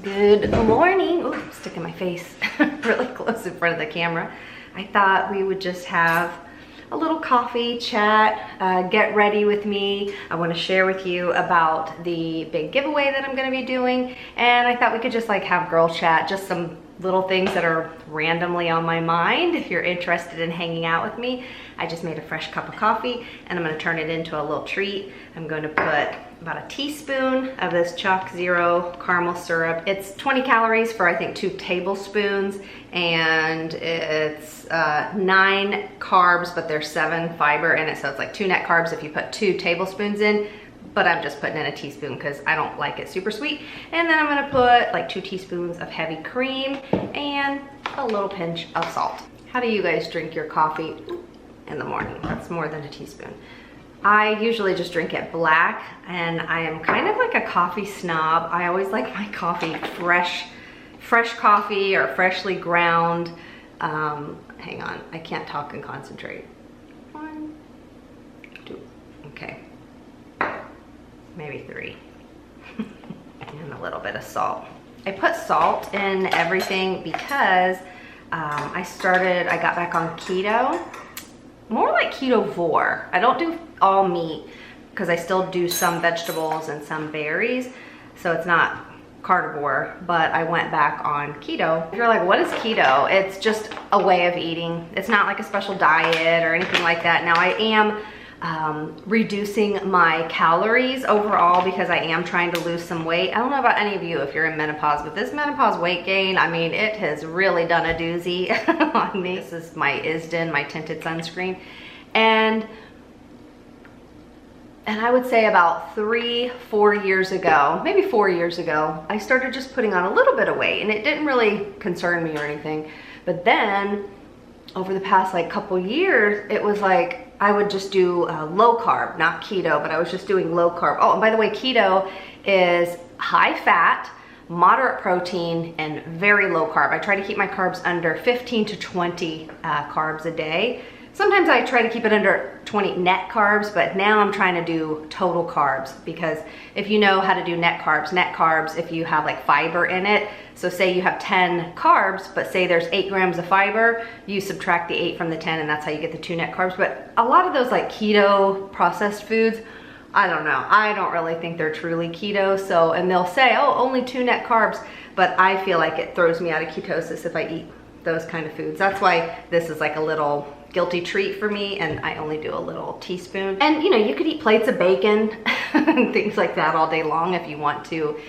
Good morning. Ooh, I'm sticking my face really close in front of the camera. I thought we would just have a little coffee chat, get ready with me. I want to share with you about the big giveaway that I'm going to be doing, and I thought we could just like have girl chat, just some little things that are randomly on my mind. If you're interested in hanging out with me, I just made a fresh cup of coffee and I'm going to turn it into a little treat. I'm going to put about a teaspoon of this Chalk Zero caramel syrup. It's 20 calories for I think 2 tablespoons, and it's 9 carbs, but there's 7 fiber in it, so it's like 2 net carbs if you put 2 tablespoons in, but I'm just putting in a teaspoon because I don't like it super sweet. And then I'm gonna put like 2 teaspoons of heavy cream and a little pinch of salt. How do you guys drink your coffee in the morning? That's more than a teaspoon. I usually just drink it black, and I am kind of like a coffee snob. I always like my coffee fresh coffee or freshly ground. Hang on, I can't talk and concentrate. 1, 2, okay. Maybe 3. And a little bit of salt. I put salt in everything because I got back on keto. More like ketovore. I don't do all meat because I still do some vegetables and some berries, so it's not carnivore, but I went back on keto. If you're like, what is keto? It's just a way of eating. It's not like a special diet or anything like that. Now I am reducing my calories overall because I am trying to lose some weight. I don't know about any of you if you're in menopause, but this menopause weight gain, I mean, it has really done a doozy on me. This is my Isden, my tinted sunscreen. And I would say about 3-4 years ago, maybe 4 years ago, I started just putting on a little bit of weight, and it didn't really concern me or anything. But then over the past like couple years, it was like I would just do low carb, not keto, but I was just doing low carb. Oh, and by the way, keto is high fat, moderate protein, and very low carb. I try to keep my carbs under 15 to 20 carbs a day. Sometimes I try to keep it under 20 net carbs, but now I'm trying to do total carbs, because if you know how to do net carbs, if you have like fiber in it, so say you have 10 carbs, but say there's 8 grams of fiber, you subtract the 8 from the 10, and that's how you get the 2 net carbs. But a lot of those like keto processed foods, I don't know. I don't really think they're truly keto. So, and they'll say, oh, only 2 net carbs, but I feel like it throws me out of ketosis if I eat those kind of foods. That's why this is like a little guilty treat for me, and I only do a little teaspoon. And you know, you could eat plates of bacon and things like that all day long if you want to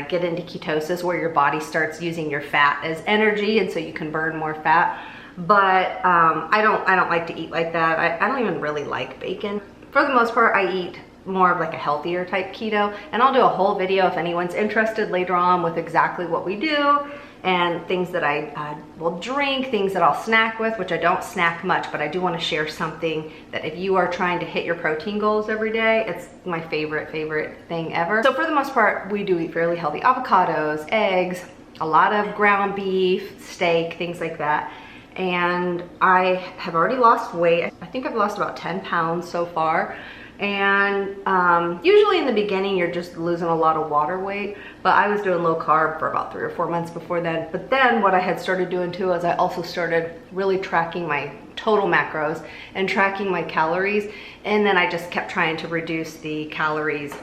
get into ketosis, where your body starts using your fat as energy, and so you can burn more fat. But I don't like to eat like that. I don't even really like bacon. For the most part, I eat more of like a healthier type keto, and I'll do a whole video if anyone's interested later on with exactly what we do and things that I will drink, things that I'll snack with, which I don't snack much, but I do want to share something that if you are trying to hit your protein goals every day, it's my favorite thing ever. So for the most part, we do eat fairly healthy: avocados, eggs, a lot of ground beef, steak, things like that. And I have already lost weight. I think I've lost about 10 pounds so far. And usually in the beginning, you're just losing a lot of water weight, but I was doing low carb for about 3 or 4 months before then. But then what I had started doing too is I also started really tracking my total macros and tracking my calories. And then I just kept trying to reduce the calories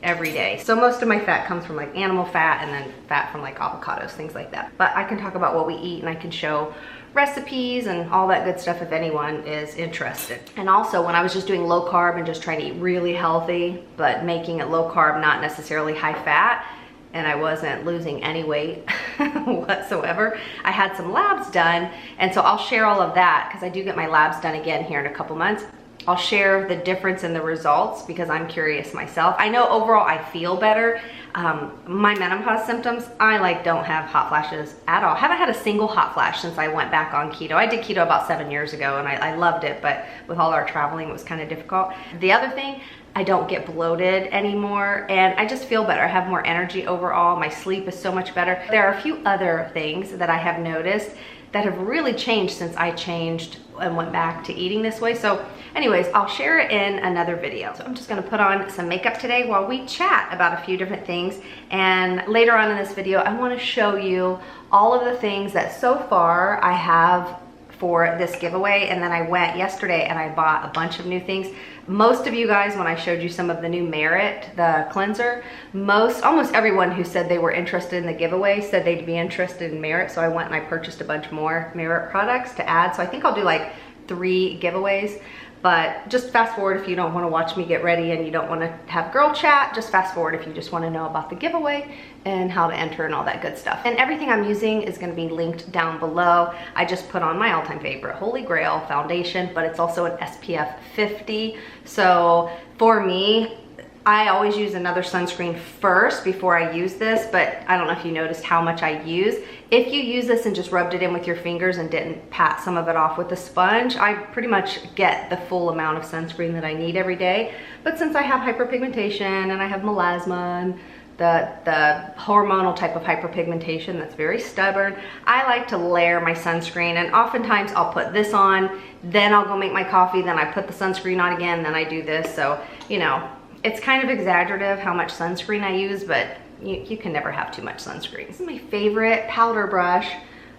every day. So most of my fat comes from like animal fat, and then fat from like avocados, things like that. But I can talk about what we eat, and I can show recipes and all that good stuff if anyone is interested. And also, when I was just doing low carb and just trying to eat really healthy, but making it low carb, not necessarily high fat, and I wasn't losing any weight whatsoever, I had some labs done. And so I'll share all of that because I do get my labs done again here in a couple months. I'll share the difference in the results because I'm curious myself. I know overall I feel better. My menopause symptoms, I like don't have hot flashes at all. Haven't had a single hot flash since I went back on keto. I did keto about 7 years ago, and I loved it, but with all our traveling, it was kind of difficult. The other thing, I don't get bloated anymore, and I just feel better. I have more energy overall. My sleep is so much better. There are a few other things that I have noticed that have really changed since I changed and went back to eating this way. So anyways, I'll share it in another video. So I'm just gonna put on some makeup today while we chat about a few different things. And later on in this video, I wanna show you all of the things that so far I have for this giveaway. And then I went yesterday and I bought a bunch of new things. Most of you guys, when I showed you some of the new Meritt, the cleanser, almost everyone who said they were interested in the giveaway said they'd be interested in Meritt. So I went and I purchased a bunch more Meritt products to add. So I think I'll do like 3 giveaways. But just fast forward if you don't want to watch me get ready and you don't want to have girl chat. Just fast forward if you just want to know about the giveaway and how to enter and all that good stuff. And everything I'm using is going to be linked down below. I just put on my all-time favorite Holy Grail foundation, but it's also an SPF 50. So for me, I always use another sunscreen first before I use this, but I don't know if you noticed how much I use. If you use this and just rubbed it in with your fingers and didn't pat some of it off with a sponge, I pretty much get the full amount of sunscreen that I need every day. But since I have hyperpigmentation and I have melasma and the hormonal type of hyperpigmentation that's very stubborn, I like to layer my sunscreen, and oftentimes I'll put this on, then I'll go make my coffee, then I put the sunscreen on again, then I do this. So, you know, it's kind of exaggerative how much sunscreen I use, but you can never have too much sunscreen. This is my favorite powder brush,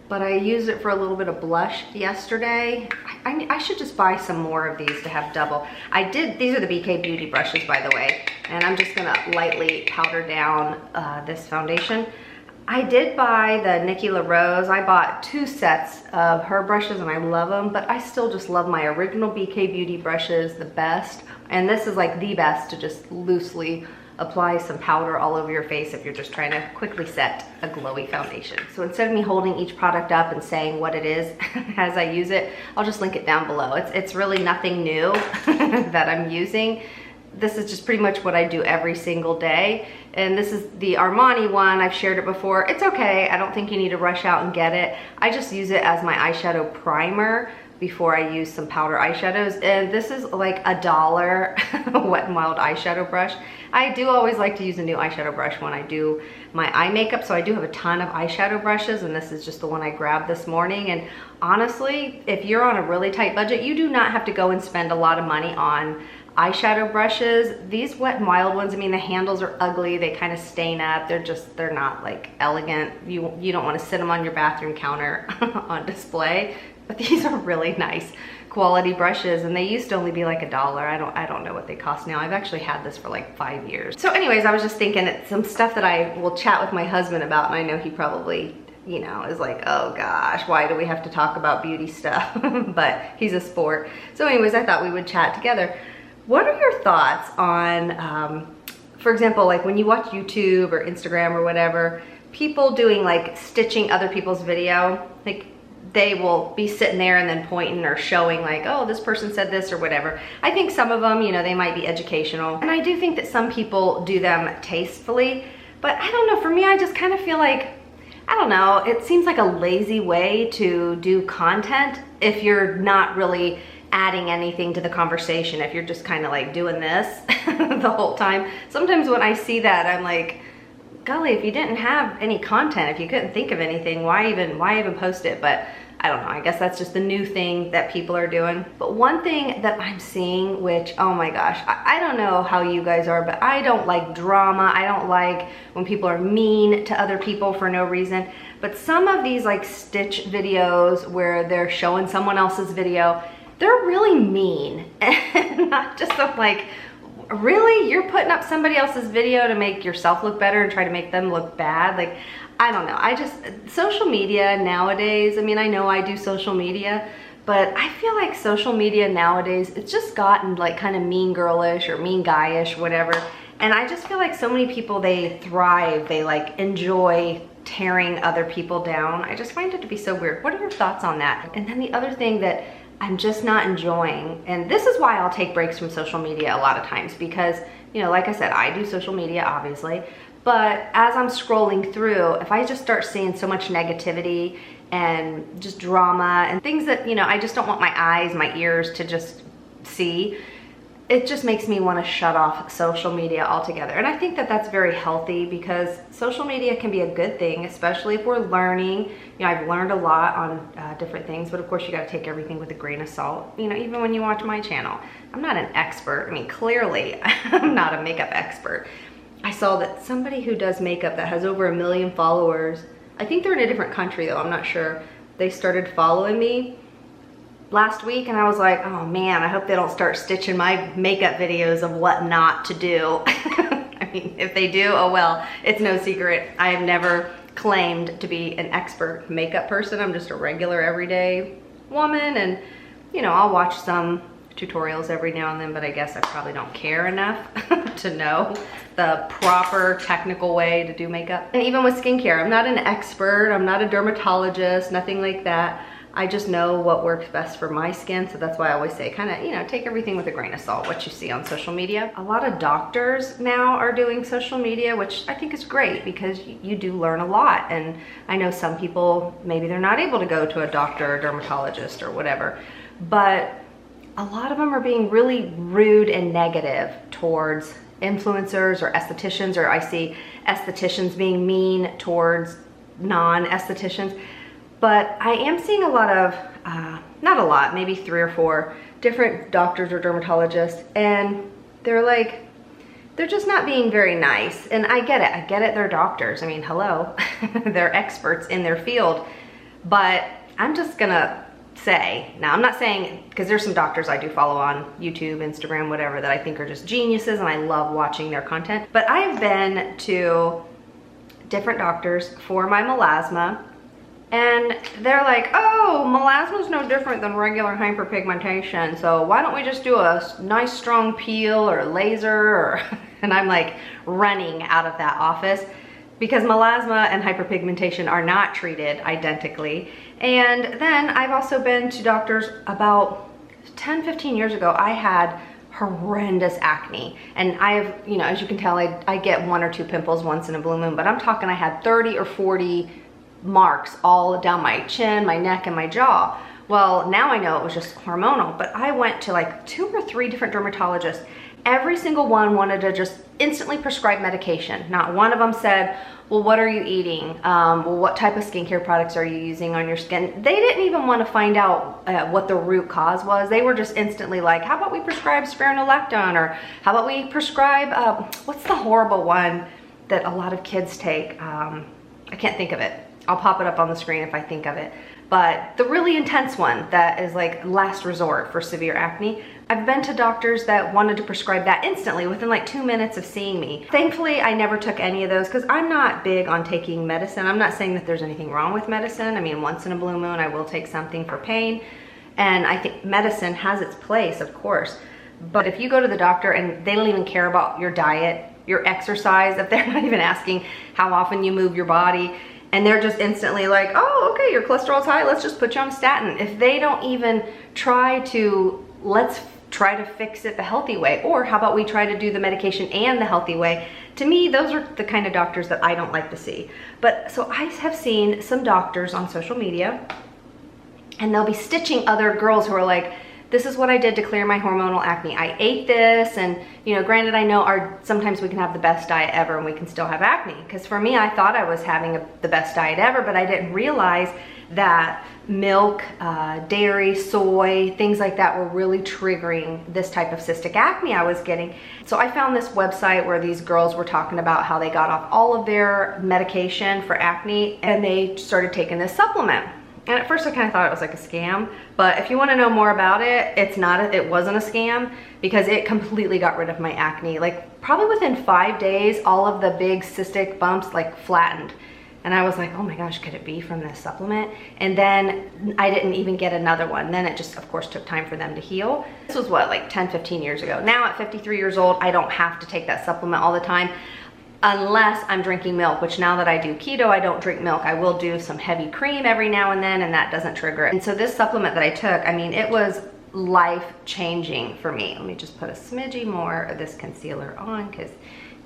but I used it for a little bit of blush yesterday. I should just buy some more of these to have double. These are the BK Beauty brushes, by the way, and I'm just gonna lightly powder down this foundation. I did buy the Nikki LaRose. I bought 2 sets of her brushes and I love them, but I still just love my original BK Beauty brushes the best. And this is like the best to just loosely apply some powder all over your face if you're just trying to quickly set a glowy foundation. So instead of me holding each product up and saying what it is as I use it, I'll just link it down below. It's really nothing new that I'm using. This is just pretty much what I do every single day. And this is the Armani one. I've shared it before. It's okay. I don't think you need to rush out and get it. I just use it as my eyeshadow primer before I use some powder eyeshadows. And this is like $1 Wet n Wild eyeshadow brush. I do always like to use a new eyeshadow brush when I do my eye makeup. So I do have a ton of eyeshadow brushes, and this is just the one I grabbed this morning. And honestly, if you're on a really tight budget, you do not have to go and spend a lot of money on eyeshadow brushes. These Wet n Wild ones, I mean, the handles are ugly. They kind of stain up. They're not like elegant. You don't want to sit them on your bathroom counter on display. But these are really nice quality brushes, and they used to only be like $1. I don't know what they cost now. I've actually had this for like 5 years. So anyways, I was just thinking it's some stuff that I will chat with my husband about, and I know he probably, you know, is like, oh gosh, why do we have to talk about beauty stuff? But he's a sport. So anyways, I thought we would chat together. What are your thoughts on, for example, like when you watch YouTube or Instagram or whatever, people doing like stitching other people's video, like they will be sitting there and then pointing or showing like, oh, this person said this or whatever. I think some of them, you know, they might be educational. And I do think that some people do them tastefully, but I don't know, for me, I just kind of feel like, I don't know, it seems like a lazy way to do content if you're not really adding anything to the conversation, if you're just kind of like doing this the whole time. Sometimes when I see that, I'm like, golly, if you didn't have any content, if you couldn't think of anything, why even post it? But I don't know, I guess that's just the new thing that people are doing. But one thing that I'm seeing, which, oh my gosh, I don't know how you guys are, but I don't like drama. I don't like when people are mean to other people for no reason. But some of these like stitch videos where they're showing someone else's video, they're really mean. And not just like, really? You're putting up somebody else's video to make yourself look better and try to make them look bad? Like, I don't know. Social media nowadays, I mean, I know I do social media, but I feel like social media nowadays, it's just gotten like kind of mean girlish or mean guyish, whatever. And I just feel like so many people, they thrive, they like enjoy tearing other people down. I just find it to be so weird. What are your thoughts on that? And then the other thing that I'm just not enjoying, and this is why I'll take breaks from social media a lot of times, because, you know, like I said, I do social media, obviously, but as I'm scrolling through, if I just start seeing so much negativity and just drama and things that, you know, I just don't want my eyes, my ears to just see, it just makes me want to shut off social media altogether. And I think that that's very healthy, because social media can be a good thing, especially if we're learning. You know, I've learned a lot on different things, but of course you got to take everything with a grain of salt. You know, even when you watch my channel, I'm not an expert. I mean, clearly I'm not a makeup expert. I saw that somebody who does makeup that has over 1 million followers, I think they're in a different country though, I'm not sure, they started following me last week, and I was like, oh man, I hope they don't start stitching my makeup videos of what not to do. I mean, if they do, oh well, it's no secret. I have never claimed to be an expert makeup person. I'm just a regular everyday woman, and you know, I'll watch some tutorials every now and then, but I guess I probably don't care enough to know the proper technical way to do makeup. And even with skincare, I'm not an expert, I'm not a dermatologist, nothing like that. I just know what works best for my skin, so that's why I always say kind of, you know, take everything with a grain of salt, what you see on social media. A lot of doctors now are doing social media, which I think is great, because you do learn a lot. And I know some people, maybe they're not able to go to a doctor or dermatologist or whatever, but a lot of them are being really rude and negative towards influencers or estheticians, or I see estheticians being mean towards non-estheticians. But I am seeing a lot of, not a lot, maybe 3 or 4 different doctors or dermatologists, and they're just not being very nice. And I get it, they're doctors. I mean, hello, they're experts in their field. But I'm just gonna say, now I'm not saying, because there's some doctors I do follow on YouTube, Instagram, whatever, that I think are just geniuses, and I love watching their content. But I've been to different doctors for my melasma, and they're like, oh, melasma is no different than regular hyperpigmentation, so why don't we just do a nice strong peel or laser, or and I'm like running out of that office, because melasma and hyperpigmentation are not treated identically. And then I've also been to doctors about 10-15 years ago. I had horrendous acne, and I have, you know, as you can tell, I get 1 or 2 pimples once in a blue moon, but I'm talking I had 30 or 40 marks all down my chin, my neck, and my jaw. Well, now I know it was just hormonal, but I went to like 2 or 3 different dermatologists. Every single one wanted to just instantly prescribe medication. Not one of them said, well, what are you eating? Well, what type of skincare products are you using on your skin? They didn't even want to find out what the root cause was. They were just instantly like, how about we prescribe spironolactone? Or how about we prescribe, what's the horrible one that a lot of kids take? I can't think of it. I'll pop it up on the screen if I think of it. But the really intense one that is like last resort for severe acne, I've been to doctors that wanted to prescribe that instantly within like 2 minutes of seeing me. Thankfully, I never took any of those, because I'm not big on taking medicine. I'm not saying that there's anything wrong with medicine. I mean, once in a blue moon, I will take something for pain. And I think medicine has its place, of course. But if you go to the doctor and they don't even care about your diet, your exercise, if they're not even asking how often you move your body, and they're just instantly like, oh, okay, your cholesterol's high, let's just put you on a statin. If they don't even try to, let's try to fix it the healthy way, or how about we try to do the medication and the healthy way, to me, those are the kind of doctors that I don't like to see. But so I have seen some doctors on social media, and they'll be stitching other girls who are like, this is what I did to clear my hormonal acne. I ate this, and you know, granted, I know sometimes we can have the best diet ever and we can still have acne. Because for me, I thought I was having the best diet ever, but I didn't realize that milk, dairy, soy, things like that were really triggering this type of cystic acne I was getting. So I found this website where these girls were talking about how they got off all of their medication for acne, and they started taking this supplement. And at first I kind of thought it was like a scam, but if you want to know more about it, it wasn't a scam, because it completely got rid of my acne. Like probably within 5 days, all of the big cystic bumps like flattened. And I was like, oh my gosh, could it be from this supplement? And then I didn't even get another one. Then it just, of course, took time for them to heal. This was what, like 10, 15 years ago. Now at 53 years old, I don't have to take that supplement all the time, unless I'm drinking milk, which now that I do keto, I don't drink milk. I will do some heavy cream every now and then, and that doesn't trigger it. And so this supplement that I took, I mean, it was life-changing for me. Let me just put a smidgy more of this concealer on, because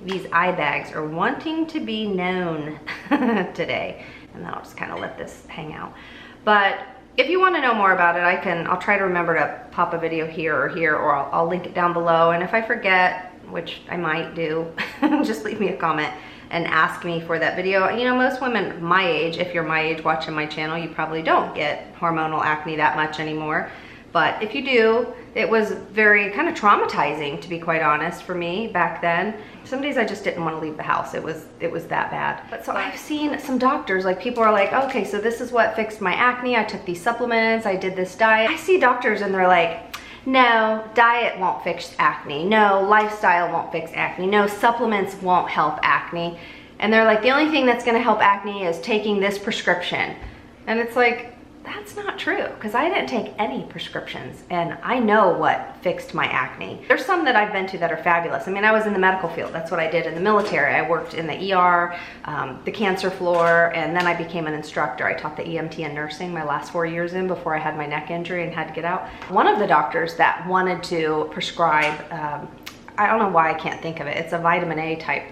these eye bags are wanting to be known today. And then I'll just kind of let this hang out. But if you want to know more about it, I'll try to remember to pop a video here, or I'll link it down below. And if I forget, which I might do, just leave me a comment and ask me for that video. You know, most women my age, if you're my age watching my channel, you probably don't get hormonal acne that much anymore. But if you do, it was very kind of traumatizing, to be quite honest, for me back then. Some days I just didn't want to leave the house. It was that bad. But so I've seen some doctors, like people are like, okay, so this is what fixed my acne. I took these supplements, I did this diet. I see doctors and they're like, no, diet won't fix acne. No, lifestyle won't fix acne. No, supplements won't help acne. And they're like, the only thing that's gonna help acne is taking this prescription. And it's like, that's not true, because I didn't take any prescriptions and I know what fixed my acne. There's some that I've been to that are fabulous. I mean, I was in the medical field. That's what I did in the military. I worked in the ER, the cancer floor, and then I became an instructor. I taught the EMT and nursing my last 4 years in before I had my neck injury and had to get out. One of the doctors that wanted to prescribe, I don't know why I can't think of it. It's a vitamin A type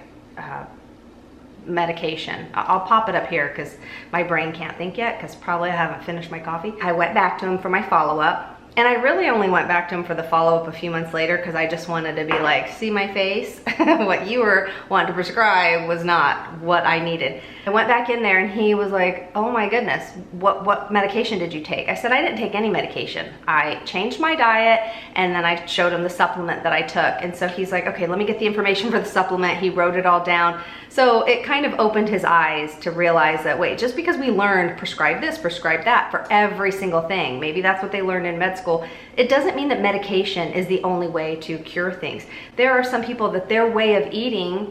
medication. I'll pop it up here because my brain can't think yet, because probably I haven't finished my coffee. I went back to him for my follow-up, and I really only went back to him for the follow-up a few months later because I just wanted to be like, see my face? What you were wanting to prescribe was not what I needed. I went back in there and he was like, oh my goodness, what medication did you take? I said, I didn't take any medication. I changed my diet, and then I showed him the supplement that I took. And so he's like, okay, let me get the information for the supplement. He wrote it all down. So it kind of opened his eyes to realize that, wait, just because we learned prescribe this, prescribe that for every single thing, maybe that's what they learned in med school, it doesn't mean that medication is the only way to cure things. There are some people that their way of eating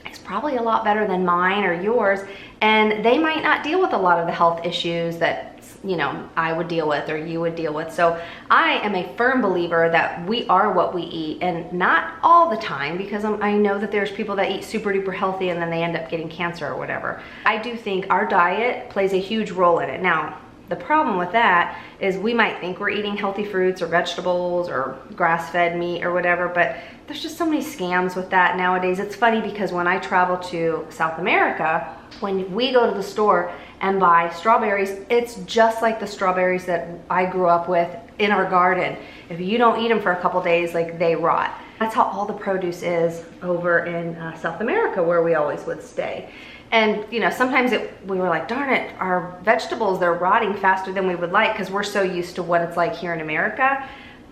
is probably a lot better than mine or yours, and they might not deal with a lot of the health issues that, you know, I would deal with or you would deal with. So I am a firm believer that we are what we eat, and not all the time, because I know that there's people that eat super duper healthy and then they end up getting cancer or whatever. I do think our diet plays a huge role in it. Now, the problem with that is we might think we're eating healthy fruits or vegetables or grass-fed meat or whatever, but there's just so many scams with that nowadays. It's funny because when I travel to South America, when we go to the store and buy strawberries, it's just like the strawberries that I grew up with in our garden. If you don't eat them for a couple days, like, they rot. That's how all the produce is over in South America, where we always would stay. And you know, sometimes we were like, darn it, our vegetables, they're rotting faster than we would like because we're so used to what it's like here in America.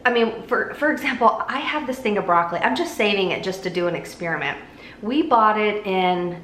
I mean, for example, I have this thing of broccoli. I'm just saving it just to do an experiment. We bought it in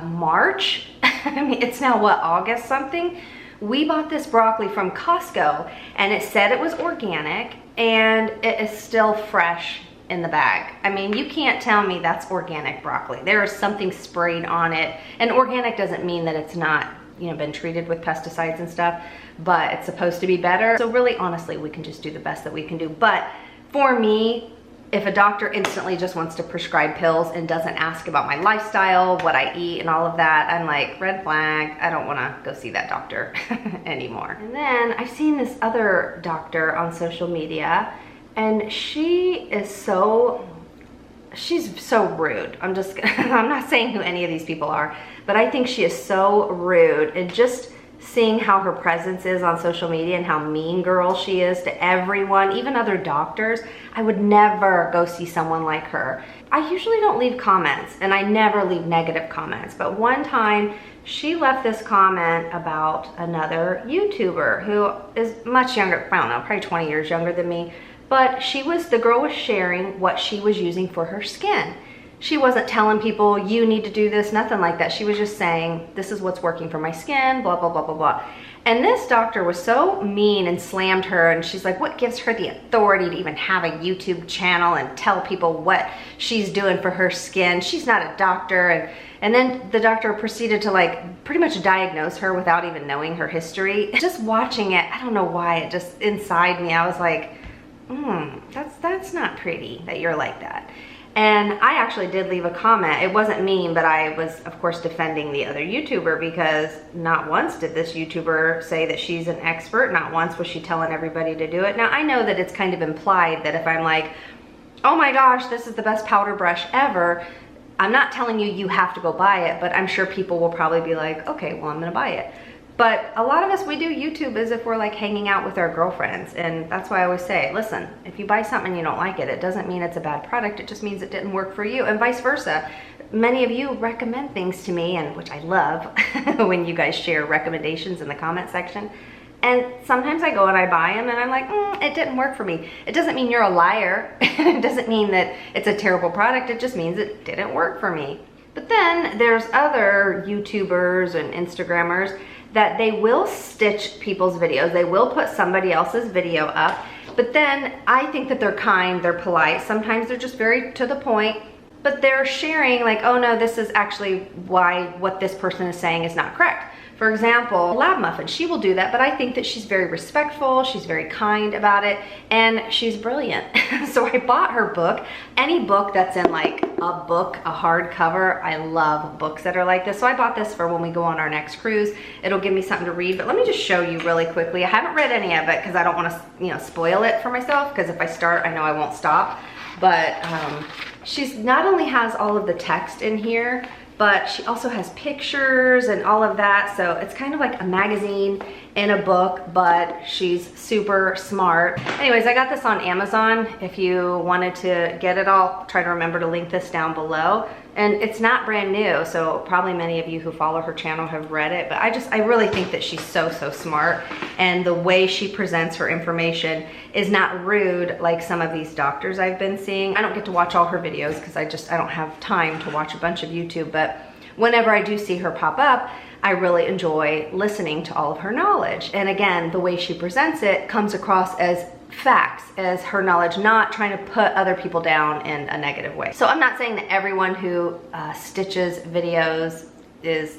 March. I mean, it's now what, August something? We bought this broccoli from Costco and it said it was organic and it is still fresh in the bag. I mean, you can't tell me that's organic broccoli. There is something sprayed on it. And organic doesn't mean that it's not, you know, been treated with pesticides and stuff, but it's supposed to be better. So really, honestly, we can just do the best that we can do. But for me, if a doctor instantly just wants to prescribe pills and doesn't ask about my lifestyle, what I eat and all of that, I'm like, red flag, I don't wanna go see that doctor anymore. And then I've seen this other doctor on social media, and she's so rude. I'm not saying who any of these people are, but I think she is so rude. And just seeing how her presence is on social media and how mean girl she is to everyone, even other doctors, I would never go see someone like her. I usually don't leave comments, and I never leave negative comments, but one time she left this comment about another YouTuber who is much younger, I don't know, probably 20 years younger than me. But the girl was sharing what she was using for her skin. She wasn't telling people, you need to do this, nothing like that. She was just saying, this is what's working for my skin, blah, blah, blah, blah, blah. And this doctor was so mean and slammed her, and she's like, what gives her the authority to even have a YouTube channel and tell people what she's doing for her skin? She's not a doctor. And then the doctor proceeded to like pretty much diagnose her without even knowing her history. Just watching it, I don't know why, it just inside me, I was like, that's not pretty that you're like that. And I actually did leave a comment. It wasn't mean, but I was, of course, defending the other YouTuber, because not once did this YouTuber say that she's an expert. Not once was she telling everybody to do it. Now, I know that it's kind of implied that if I'm like, oh my gosh, this is the best powder brush ever, I'm not telling you you have to go buy it, but I'm sure people will probably be like, okay, well, I'm gonna buy it. But a lot of us, we do YouTube as if we're like hanging out with our girlfriends. And that's why I always say, listen, if you buy something and you don't like it, it doesn't mean it's a bad product. It just means it didn't work for you, and vice versa. Many of you recommend things to me, and which I love when you guys share recommendations in the comment section. And sometimes I go and I buy them and I'm like, it didn't work for me. It doesn't mean you're a liar. It doesn't mean that it's a terrible product. It just means it didn't work for me. But then there's other YouTubers and Instagrammers that they will stitch people's videos. They will put somebody else's video up. But then I think that they're kind, they're polite. Sometimes they're just very to the point. But they're sharing like, oh no, this is actually why what this person is saying is not correct. For example, Lab Muffin, she will do that, but I think that she's very respectful, she's very kind about it, and she's brilliant. So I bought her book. Any book that's in like a book, a hardcover, I love books that are like this. So I bought this for when we go on our next cruise. It'll give me something to read, but let me just show you really quickly. I haven't read any of it because I don't want to, spoil it for myself, because if I start, I know I won't stop. But she's not only has all of the text in here, but she also has pictures and all of that. So it's kind of like a magazine in a book, but she's super smart. Anyways, I got this on Amazon. If you wanted to get it, I'll try to remember to link this down below. And it's not brand new, so probably many of you who follow her channel have read it, but I really think that she's so smart, and the way she presents her information is not rude like some of these doctors I've been seeing. I don't get to watch all her videos because I don't have time to watch a bunch of YouTube, but whenever I do see her pop up, I really enjoy listening to all of her knowledge. And again, the way she presents it comes across as facts, as her knowledge, not trying to put other people down in a negative way. So I'm not saying that everyone who stitches videos is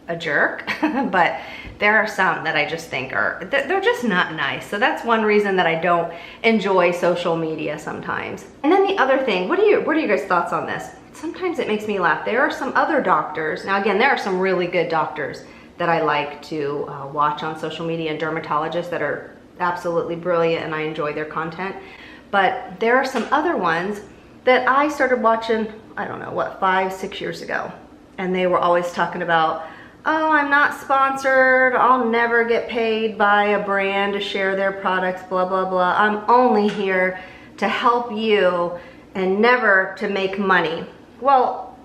a jerk, but there are some that I just think they're just not nice. So that's one reason that I don't enjoy social media sometimes. And then the other thing, what are you guys' thoughts on this? Sometimes it makes me laugh. There are some other doctors, now again, there are some really good doctors that I like to watch on social media, and dermatologists that are absolutely brilliant, and I enjoy their content. But there are some other ones that I started watching, I don't know, what, 5-6 years ago. And they were always talking about, oh, I'm not sponsored, I'll never get paid by a brand to share their products, blah, blah, blah. I'm only here to help you and never to make money. Well,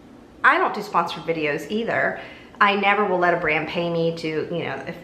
I don't do sponsored videos either. I never will let a brand pay me to,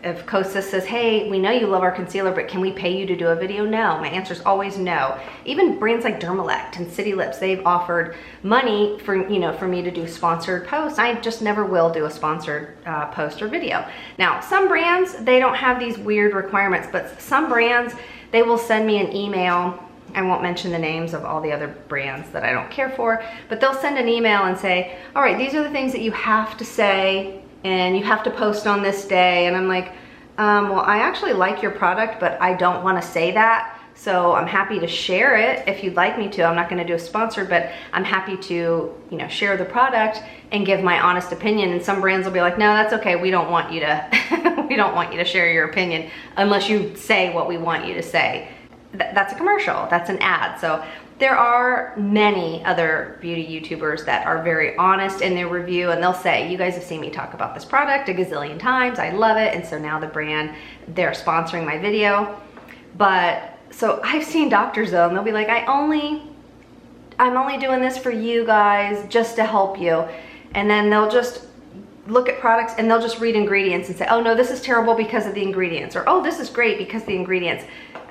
if Kosas says, hey, we know you love our concealer, but can we pay you to do a video? No, my answer is always no. Even brands like Dermalect and City Lips, they've offered money for me to do sponsored posts. I just never will do a sponsored post or video. Now, some brands, they don't have these weird requirements, but some brands, they will send me an email. I won't mention the names of all the other brands that I don't care for, but they'll send an email and say, all right, these are the things that you have to say and you have to post on this day. And I'm like, well, I actually like your product, but I don't want to say that. So I'm happy to share it if you'd like me to. I'm not going to do a sponsor, but I'm happy to, share the product and give my honest opinion. And some brands will be like, no, that's okay. We don't want you to, we don't want you to share your opinion unless you say what we want you to say. That's a commercial, that's an ad. So there are many other beauty YouTubers that are very honest in their review, and they'll say, you guys have seen me talk about this product a gazillion times, I love it, and so now the brand, they're sponsoring my video. But, so I've seen doctors though, and they'll be like, I'm only doing this for you guys, just to help you. And then they'll just look at products and they'll just read ingredients and say, oh no, this is terrible because of the ingredients, or oh, this is great because of the ingredients.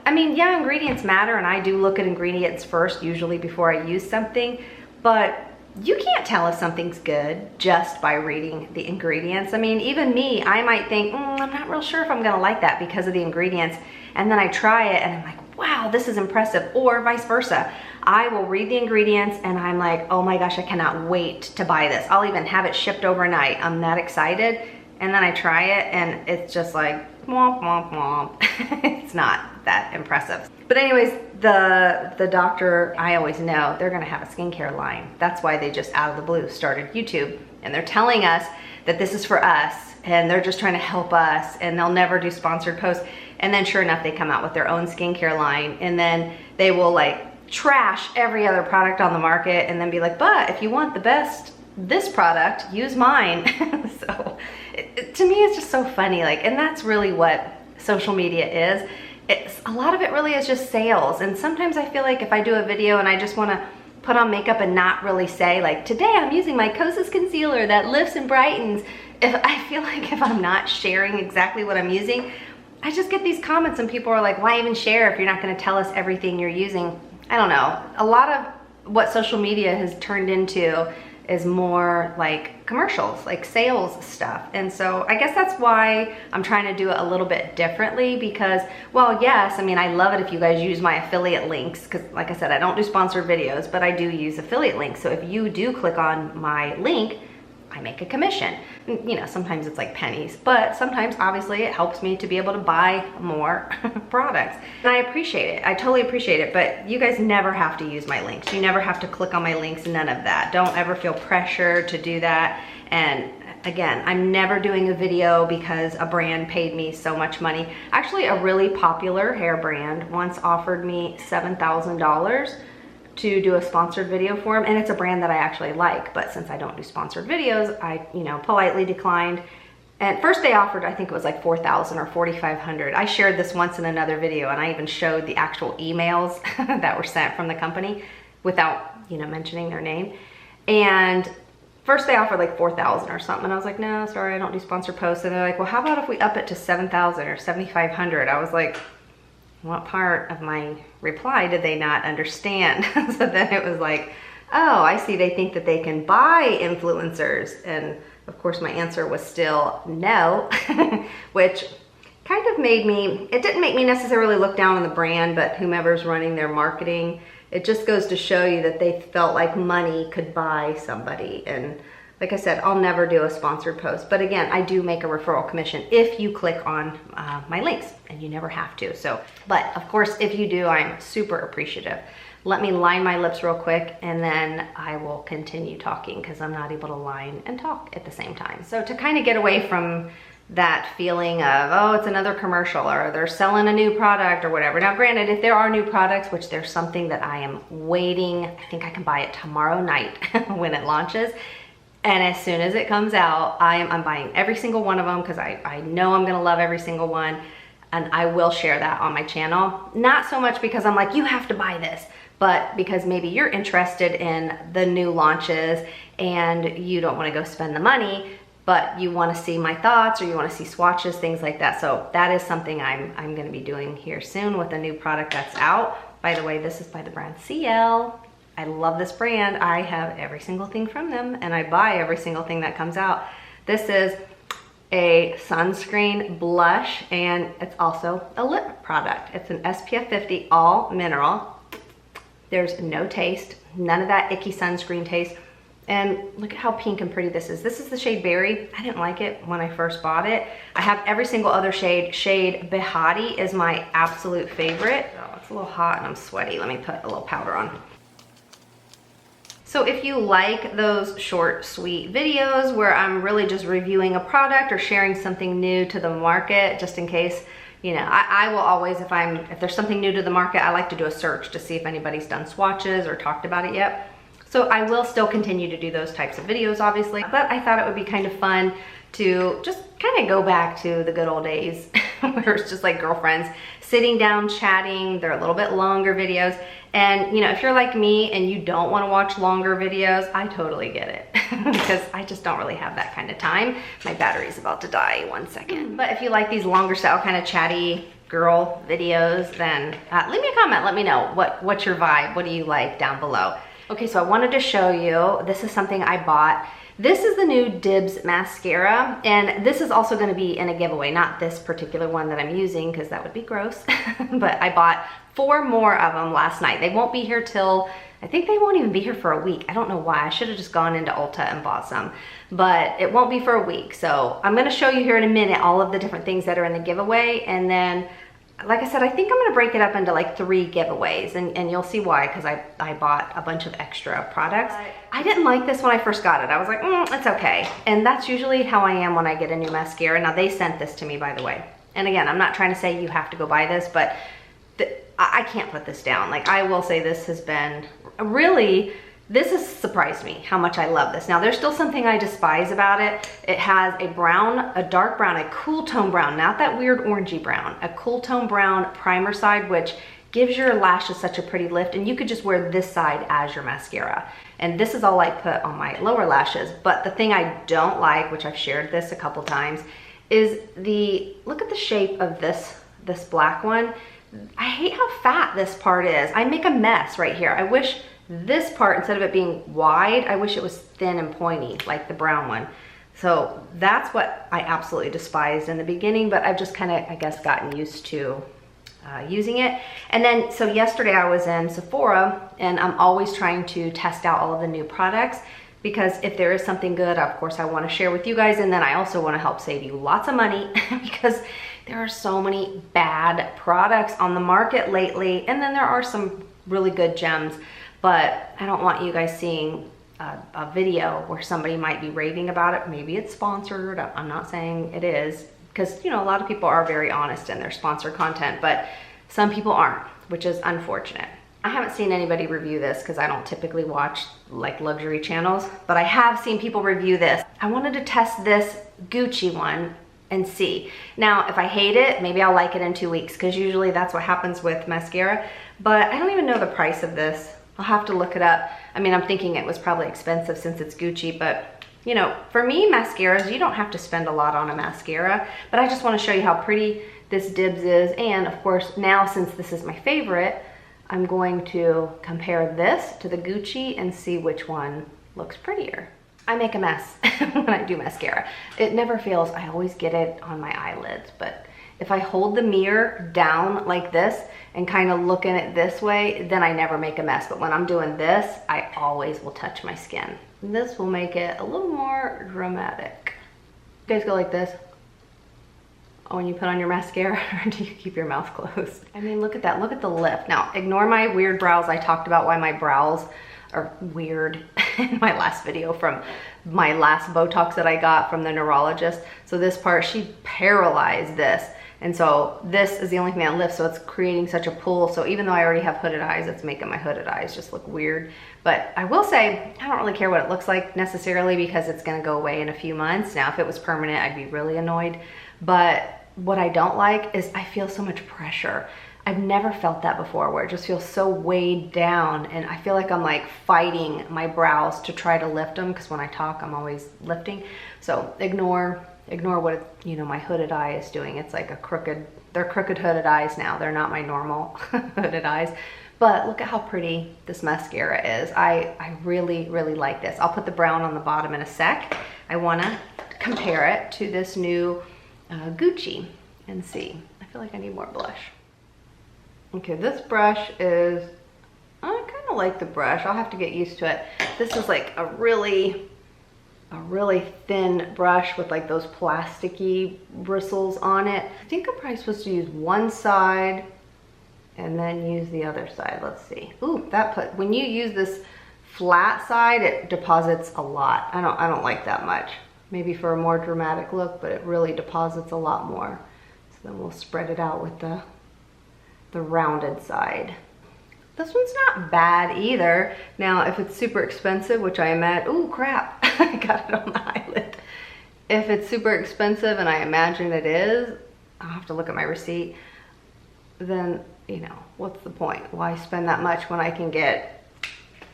I mean, yeah, ingredients matter, and I do look at ingredients first, usually before I use something, but you can't tell if something's good just by reading the ingredients. I mean, even me, I might think, I'm not real sure if I'm gonna like that because of the ingredients, and then I try it and I'm like, wow, this is impressive, or vice versa. I will read the ingredients and I'm like, oh my gosh, I cannot wait to buy this. I'll even have it shipped overnight. I'm that excited, and then I try it and it's just like, womp, womp, womp. It's not that impressive. But anyways, the doctor, I always know they're gonna have a skincare line. That's why they just out of the blue started YouTube. And they're telling us that this is for us, and they're just trying to help us, and they'll never do sponsored posts. And then sure enough, they come out with their own skincare line, and then they will like trash every other product on the market and then be like, but if you want the best this product, use mine. So to me, it's just so funny. Like, and that's really what social media is. A lot of it really is just sales. And sometimes I feel like if I do a video and I just want to put on makeup and not really say like, today I'm using my Kosas concealer that lifts and brightens. I feel like if I'm not sharing exactly what I'm using, I just get these comments and people are like, why even share if you're not going to tell us everything you're using? I don't know. A lot of what social media has turned into is more like commercials, like sales stuff. And so I guess that's why I'm trying to do it a little bit differently, because, well, yes, I mean, I love it if you guys use my affiliate links, because like I said, I don't do sponsored videos, but I do use affiliate links. So if you do click on my link, I make a commission. You know, sometimes it's like pennies, but sometimes obviously it helps me to be able to buy more products. And I appreciate it. I totally appreciate it, but you guys never have to use my links. You never have to click on my links, none of that. Don't ever feel pressure to do that. And again, I'm never doing a video because a brand paid me so much money. Actually, a really popular hair brand once offered me $7,000 to do a sponsored video for them, and it's a brand that I actually like, but since I don't do sponsored videos, I, you know, politely declined. And first they offered, I think it was like $4,000 or $4,500. I shared this once in another video, and I even showed the actual emails that were sent from the company without, you know, mentioning their name. And first they offered like $4,000 or something, and I was like, no, sorry, I don't do sponsored posts. And they're like, well, how about if we up it to $7,000 or $7,500? I was like, what part of my reply did they not understand? So then it was like, oh, I see, they think that they can buy influencers. And of course my answer was still no, which kind of made me, it didn't make me necessarily look down on the brand, but whomever's running their marketing, it just goes to show you that they felt like money could buy somebody. And like I said, I'll never do a sponsored post, but again, I do make a referral commission if you click on my links, and you never have to. So, but of course, if you do, I'm super appreciative. Let me line my lips real quick, and then I will continue talking because I'm not able to line and talk at the same time. So to kind of get away from that feeling of, oh, it's another commercial, or they're selling a new product or whatever. Now, granted, if there are new products, which there's something that I am waiting, I think I can buy it tomorrow night when it launches. And as soon as it comes out, I'm buying every single one of them because I know I'm gonna love every single one, and I will share that on my channel. Not so much because I'm like, you have to buy this, but because maybe you're interested in the new launches and you don't wanna go spend the money, but you wanna see my thoughts, or you wanna see swatches, things like that. So that is something I'm gonna be doing here soon with a new product that's out. By the way, this is by the brand CL. I love this brand. I have every single thing from them, and I buy every single thing that comes out. This is a sunscreen blush, and it's also a lip product. It's an SPF 50 all mineral. There's no taste, none of that icky sunscreen taste. And look at how pink and pretty this is. This is the shade Berry. I didn't like it when I first bought it. I have every single other shade. Shade Behati is my absolute favorite. Oh, it's a little hot and I'm sweaty. Let me put a little powder on. So if you like those short, sweet videos where I'm really just reviewing a product or sharing something new to the market, just in case, you know, I will always, if there's something new to the market, I like to do a search to see if anybody's done swatches or talked about it yet. So I will still continue to do those types of videos, obviously, but I thought it would be kind of fun to just kind of go back to the good old days where it's just like girlfriends sitting down chatting. They're a little bit longer videos, and you know, if you're like me and you don't want to watch longer videos, I totally get it because I just don't really have that kind of time. My battery's about to die, 1 second. But if you like these longer style kind of chatty girl videos, then leave me a comment. Let me know what's your vibe. What do you like down below? Okay, so I wanted to show you, this is something I bought. This is the new Dibs mascara, and this is also gonna be in a giveaway, not this particular one that I'm using because that would be gross, but I bought 4 more of them last night. They won't be here till, I think they won't even be here for a week. I don't know why, I should have just gone into Ulta and bought some, but it won't be for a week. So I'm gonna show you here in a minute all of the different things that are in the giveaway, and then like I said, I think I'm gonna break it up into like 3 giveaways, and you'll see why, because I bought a bunch of extra products. I didn't like this when I first got it. I was like, it's okay. And that's usually how I am when I get a new mascara. Now they sent this to me, by the way. And again, I'm not trying to say you have to go buy this, but I can't put this down. Like, I will say this has been really This has surprised me how much I love this. Now there's still something I despise about it. It has a brown, a dark brown, a cool tone brown, not that weird orangey brown, a cool tone brown primer side, which gives your lashes such a pretty lift, and you could just wear this side as your mascara. And this is all I put on my lower lashes. But the thing I don't like, which I've shared this a couple times, is look at the shape of this black one. I hate how fat this part is. I make a mess right here. I wish this part, instead of it being wide, I wish it was thin and pointy like the brown one. So that's what I absolutely despised in the beginning, but I've just kind of, I guess, gotten used to using it. And then, so yesterday I was in Sephora, and I'm always trying to test out all of the new products, because if there is something good, of course I want to share with you guys, and then I also want to help save you lots of money because there are so many bad products on the market lately, and then there are some really good gems, but I don't want you guys seeing a video where somebody might be raving about it. Maybe it's sponsored. I'm not saying it is, because you know, a lot of people are very honest in their sponsored content, but some people aren't, which is unfortunate. I haven't seen anybody review this because I don't typically watch like luxury channels, but I have seen people review this. I wanted to test this Gucci one and see. Now, if I hate it, maybe I'll like it in 2 weeks, because usually that's what happens with mascara, but I don't even know the price of this. I'll have to look it up. I mean, I'm thinking it was probably expensive since it's Gucci, but you know, for me, mascaras, you don't have to spend a lot on a mascara, but I just want to show you how pretty this Dibs is. And of course, now since this is my favorite, I'm going to compare this to the Gucci and see which one looks prettier. I make a mess when I do mascara. It never fails. I always get it on my eyelids, but if I hold the mirror down like this and kind of look in it this way, then I never make a mess. But when I'm doing this, I always will touch my skin. This will make it a little more dramatic. You guys go like this when you put on your mascara, or do you keep your mouth closed? I mean, look at that, look at the lift. Now, ignore my weird brows. I talked about why my brows are weird in my last video from my last Botox that I got from the neurologist. So this part, she paralyzed this. And so this is the only thing that lifts, so it's creating such a pull. So even though I already have hooded eyes, it's making my hooded eyes just look weird. But I will say, I don't really care what it looks like necessarily, because it's gonna go away in a few months. Now, if it was permanent, I'd be really annoyed. But what I don't like is I feel so much pressure. I've never felt that before, where it just feels so weighed down, and I feel like I'm like fighting my brows to try to lift them, because when I talk, I'm always lifting. So ignore what, you know, my hooded eye is doing. It's like they're crooked hooded eyes now. They're not my normal hooded eyes. But look at how pretty this mascara is. I really, really like this. I'll put the brown on the bottom in a sec. I wanna compare it to this new Gucci and see. I feel like I need more blush. Okay, this brush is, I kind of like the brush. I'll have to get used to it. This is like a really thin brush with like those plasticky bristles on it. I think I'm probably supposed to use one side and then use the other side. Let's see. Ooh, when you use this flat side, it deposits a lot. I don't like that much. Maybe for a more dramatic look, but it really deposits a lot more. So then we'll spread it out with the rounded side. This one's not bad either. Now, if it's super expensive, which I imagine, ooh, crap, I got it on the eyelid. If it's super expensive, and I imagine it is, I'll have to look at my receipt, then, you know, what's the point? Why spend that much when I can get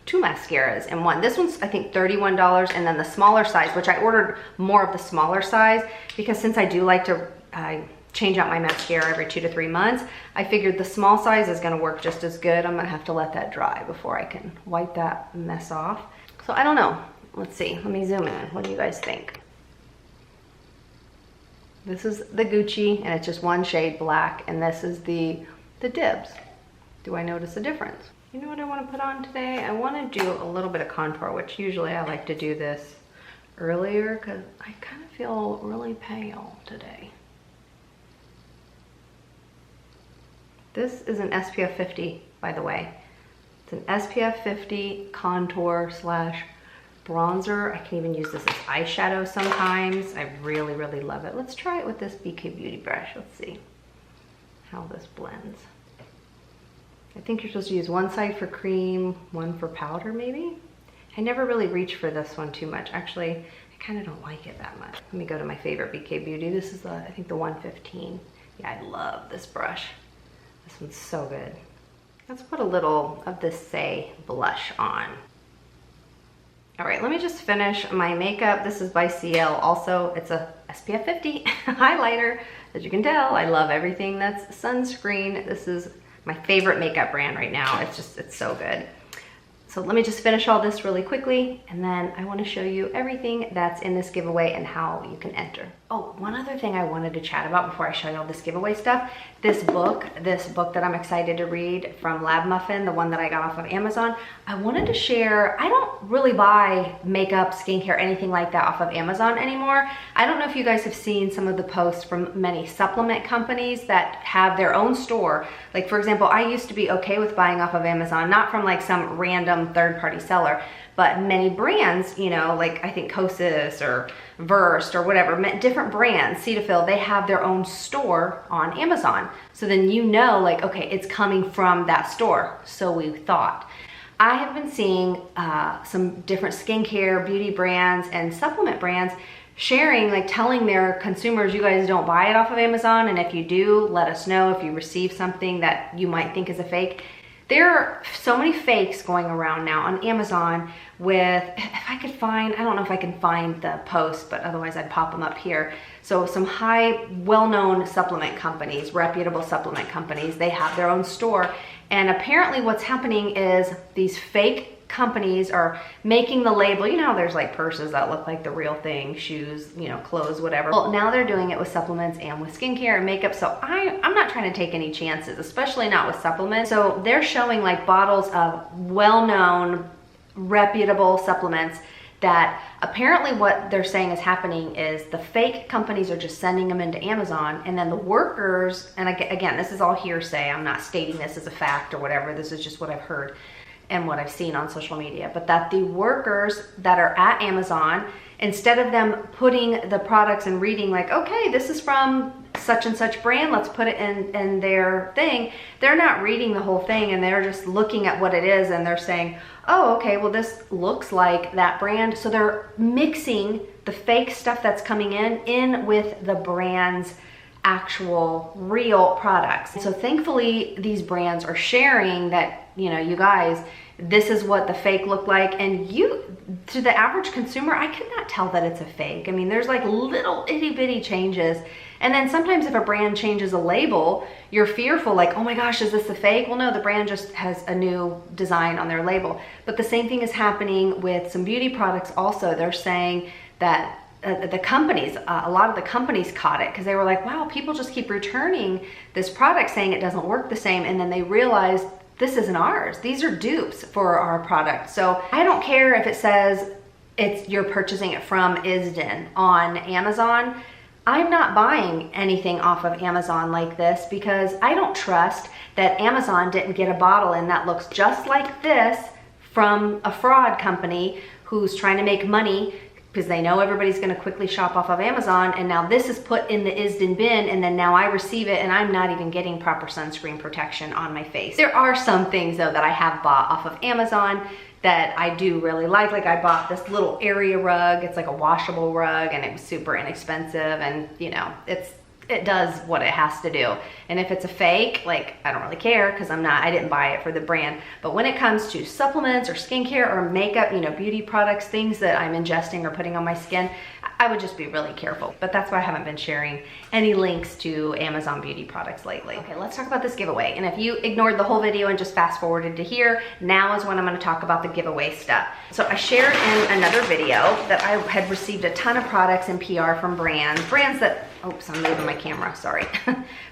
2 mascaras in one? This one's, I think, $31, and then the smaller size, which I ordered more of the smaller size, because since I do like to change out my mascara every 2 to 3 months, I figured the small size is gonna work just as good. I'm gonna have to let that dry before I can wipe that mess off. So I don't know. Let's see, let me zoom in. What do you guys think? This is the Gucci, and it's just one shade black, and this is the Dibs. Do I notice a difference? You know what I want to put on today? I want to do a little bit of contour, which usually I like to do this earlier because I kind of feel really pale today. This is an SPF 50, by the way. It's an SPF 50 contour slash bronzer. I can even use this as eyeshadow sometimes. I really, really love it. Let's try it with this BK Beauty brush. Let's see how this blends. I think you're supposed to use one side for cream, one for powder maybe. I never really reach for this one too much. Actually, I kind of don't like it that much. Let me go to my favorite BK Beauty. This is the, I think the 115. Yeah, I love this brush. This one's so good. Let's put a little of this Say blush on. All right, let me just finish my makeup. This is by CL. Also, it's a SPF 50 highlighter. As you can tell, I love everything that's sunscreen. This is my favorite makeup brand right now. It's so good. So let me just finish all this really quickly, and then I want to show you everything that's in this giveaway and how you can enter. Oh, one other thing I wanted to chat about before I show you all this giveaway stuff. This book that I'm excited to read from MUFFIN, the one that I got off of Amazon. I wanted to share, I don't really buy makeup, skincare, anything like that off of Amazon anymore. I don't know if you guys have seen some of the posts from many supplement companies that have their own store. Like for example, I used to be okay with buying off of Amazon, not from like some random third-party seller, but many brands, you know, like I think Kosas or Versed or whatever, different brands, Cetaphil, they have their own store on Amazon. So then you know, like, okay, it's coming from that store. So we thought. I have been seeing some different skincare, beauty brands, and supplement brands sharing, like telling their consumers, you guys don't buy it off of Amazon, and if you do, let us know if you receive something that you might think is a fake. There are so many fakes going around now on Amazon with, if I could find, I don't know if I can find the post, but otherwise I'd pop them up here. So some high, well-known supplement companies, reputable supplement companies, they have their own store. And apparently what's happening is these fake companies are making the label, you know how there's like purses that look like the real thing, shoes, you know, clothes, whatever. Well, now they're doing it with supplements and with skincare and makeup. So I'm not trying to take any chances, especially not with supplements. So they're showing like bottles of well-known, reputable supplements that apparently what they're saying is happening is the fake companies are just sending them into Amazon, and then the workers, and again, this is all hearsay, I'm not stating this as a fact or whatever, this is just what I've heard and what I've seen on social media, but that the workers that are at Amazon, instead of them putting the products and reading like, okay, this is from such and such brand, let's put it in their thing, they're not reading the whole thing, and they're just looking at what it is, and they're saying, oh, okay, well this looks like that brand. So they're mixing the fake stuff that's coming in with the brand's actual real products. So thankfully these brands are sharing that, you know, you guys, this is what the fake look like, and you, to the average consumer, I could not tell that it's a fake. I mean, there's like little itty bitty changes, and then sometimes if a brand changes a label, you're fearful like, oh my gosh, is this a fake? Well, no, the brand just has a new design on their label. But the same thing is happening with some beauty products also. They're saying that the companies, a lot of the companies caught it because they were like, wow, people just keep returning this product saying it doesn't work the same, and then they realized this isn't ours. These are dupes for our product. So I don't care if it says you're purchasing it from 𝑰𝑺𝑑EN on Amazon. I'm not buying anything off of Amazon like this because I don't trust that Amazon didn't get a bottle in that looks just like this from a fraud company who's trying to make money because they know everybody's going to quickly shop off of Amazon, and now this is put in the 𝑰𝑺𝑑EN bin, and then now I receive it and I'm not even getting proper sunscreen protection on my face. There are some things though that I have bought off of Amazon that I do really like I bought this little area rug. It's like a washable rug, and it was super inexpensive, and you know, it does what it has to do. And if it's a fake, like, I don't really care because I didn't buy it for the brand. But when it comes to supplements or skincare or makeup, you know, beauty products, things that I'm ingesting or putting on my skin, I would just be really careful. But that's why I haven't been sharing any links to Amazon beauty products lately. Okay, let's talk about this giveaway. And if you ignored the whole video and just fast forwarded to here, now is when I'm gonna talk about the giveaway stuff. So I shared in another video that I had received a ton of products and PR from brands that, oops, I'm moving my camera, sorry.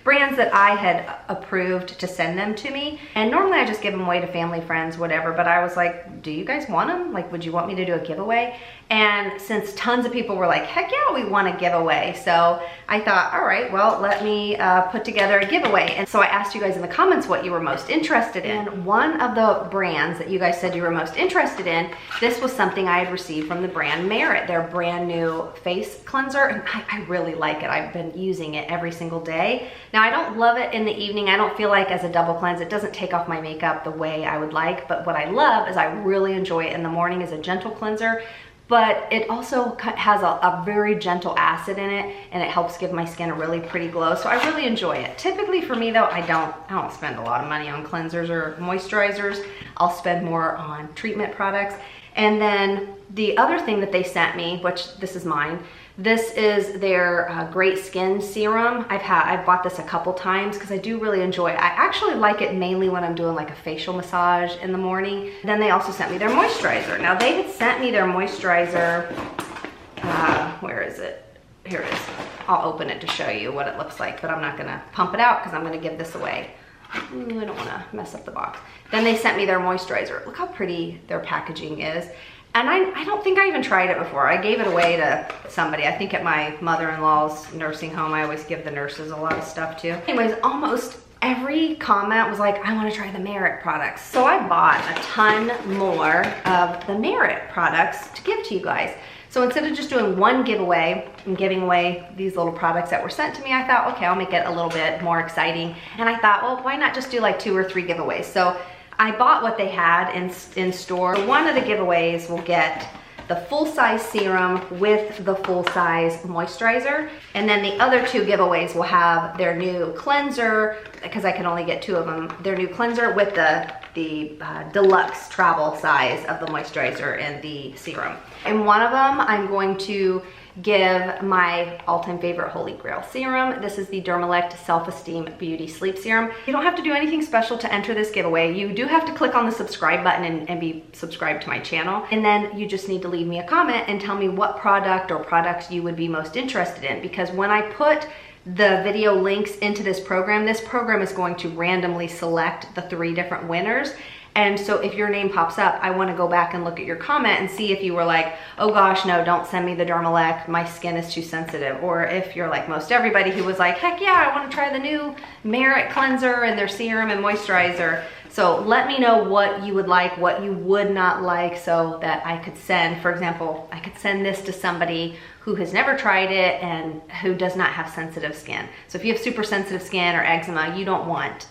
Brands that I had approved to send them to me. And normally I just give them away to family, friends, whatever, but I was like, do you guys want them? Like, would you want me to do a giveaway? And since tons of people were like, heck yeah, we want a giveaway. So I thought, all right, well, let me put together a giveaway. And so I asked you guys in the comments what you were most interested in. And one of the brands that you guys said you were most interested in, this was something I had received from the brand Meritt, their brand new face cleanser. And I really like it. I've been using it every single day. Now, I don't love it in the evening. I don't feel like as a double cleanse, it doesn't take off my makeup the way I would like. But what I love is I really enjoy it in the morning as a gentle cleanser. But it also has a very gentle acid in it, and it helps give my skin a really pretty glow. So I really enjoy it. Typically for me though, I don't spend a lot of money on cleansers or moisturizers. I'll spend more on treatment products. And then the other thing that they sent me, which this is mine, this is their Great Skin Serum. I've bought this a couple times because I do really enjoy it. I actually like it mainly when I'm doing like a facial massage in the morning. Then they also sent me their moisturizer. Now they had sent me their moisturizer, where is it? Here it is. I'll open it to show you what it looks like, but I'm not gonna pump it out because I'm gonna give this away. I don't wanna mess up the box. Then they sent me their moisturizer. Look how pretty their packaging is. And I don't think I even tried it before. I gave it away to somebody. I think at my mother-in-law's nursing home. I always give the nurses a lot of stuff too. Anyways, almost every comment was like, I want to try the Meritt products. So I bought a ton more of the Meritt products to give to you guys. So instead of just doing one giveaway and giving away these little products that were sent to me, I thought, okay, I'll make it a little bit more exciting. And I thought, well, why not just do like 2 or 3 giveaways? So I bought what they had in store. One of the giveaways will get the full-size serum with the full-size moisturizer. And then the other 2 giveaways will have their new cleanser, because I can only get 2 of them, their new cleanser with the deluxe travel size of the moisturizer and the serum. In one of them, I'm going to give my all-time favorite Holy Grail serum. This is the Dermalect Self-Esteem Beauty Sleep Serum. You don't have to do anything special to enter this giveaway. You do have to click on the subscribe button and be subscribed to my channel. And then you just need to leave me a comment and tell me what product or products you would be most interested in. Because when I put the video links into this program is going to randomly select the 3 different winners. And so if your name pops up, I want to go back and look at your comment and see if you were like, oh gosh, no, don't send me the Dermalect, my skin is too sensitive. Or if you're like most everybody who was like, heck yeah, I want to try the new Meritt cleanser and their serum and moisturizer. So let me know what you would like, what you would not like, so that I could send, for example, I could send this to somebody who has never tried it and who does not have sensitive skin. So if you have super sensitive skin or eczema, you don't want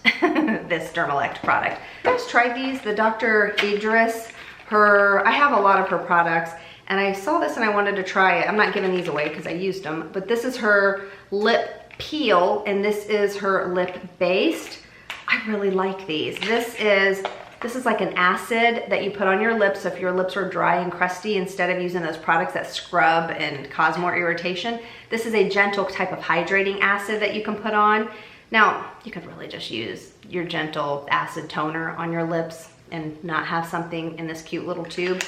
this Dermalect product. I just tried these, the Dr. Idris, I have a lot of her products, and I saw this and I wanted to try it. I'm not giving these away because I used them, but this is her lip peel and this is her lip based. I really like these. This is like an acid that you put on your lips. So if your lips are dry and crusty, instead of using those products that scrub and cause more irritation, this is a gentle type of hydrating acid that you can put on. Now, you could really just use your gentle acid toner on your lips and not have something in this cute little tube.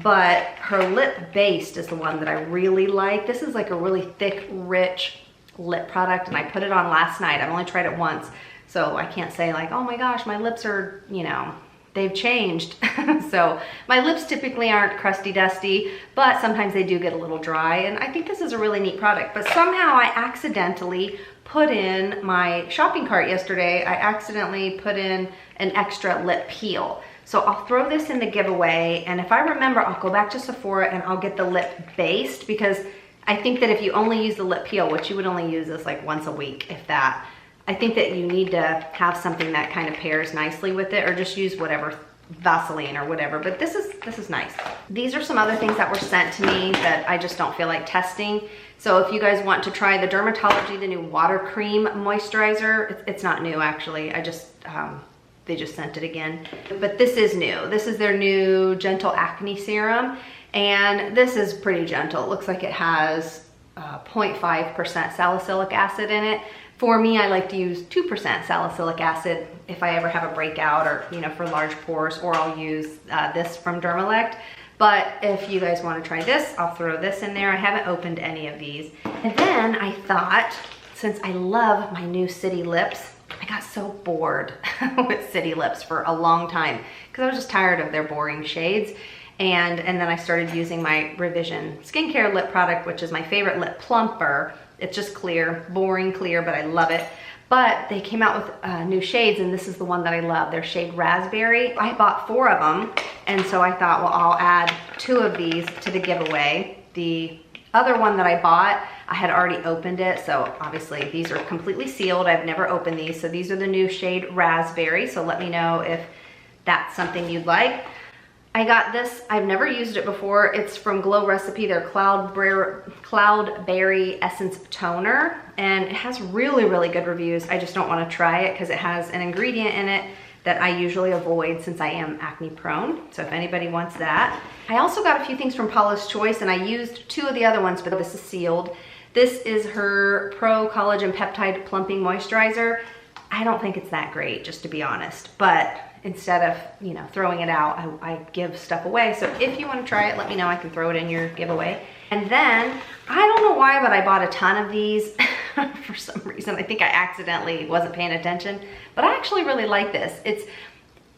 But her lip based is the one that I really like. This is like a really thick, rich lip product, and I put it on last night. I've only tried it once, so I can't say like, oh my gosh, my lips are, you know, they've changed. So my lips typically aren't crusty dusty, but sometimes they do get a little dry, and I think this is a really neat product. But somehow I accidentally put in my shopping cart yesterday, I accidentally put in an extra lip peel. So I'll throw this in the giveaway, and if I remember, I'll go back to Sephora and I'll get the lip based, because I think that if you only use the lip peel, which you would only use this like once a week, if that, I think that you need to have something that kind of pairs nicely with it, or just use whatever, Vaseline or whatever. But this is nice. These are some other things that were sent to me that I just don't feel like testing. So if you guys want to try the Dermatology, the new water cream moisturizer, it's not new actually. They just sent it again. But this is new. This is their new Gentle Acne Serum. And this is pretty gentle. It looks like it has 0.5% salicylic acid in it. For me, I like to use 2% salicylic acid if I ever have a breakout, or, you know, for large pores, or I'll use this from Dermalect. But if you guys want to try this, I'll throw this in there. I haven't opened any of these. And then I thought, since I love my new City Lips, I got so bored with City Lips for a long time because I was just tired of their boring shades. And then I started using my Revision skincare lip product, which is my favorite lip plumper. It's just clear, boring clear, but I love it. But they came out with new shades, and this is the one that I love. Their shade Raspberry. I bought 4 of them, and so I thought, well, I'll add 2 of these to the giveaway. The other one that I bought, I had already opened it, so obviously these are completely sealed. I've never opened these, so these are the new shade Raspberry, so let me know if that's something you'd like. I got this, I've never used it before. It's from Glow Recipe, their Cloudberry Essence Toner, and it has really, really good reviews. I just don't want to try it because it has an ingredient in it that I usually avoid since I am acne prone. So if anybody wants that. I also got a few things from Paulas Choice, and I used 2 of the other ones, but this is sealed. This is her Pro Collagen Peptide Plumping Moisturizer. I don't think it's that great, just to be honest, but instead of, you know, throwing it out, I give stuff away. So if you want to try it, let me know. I can throw it in your giveaway. And then, I don't know why, but I bought a ton of these for some reason. I think I accidentally wasn't paying attention, but I actually really like this.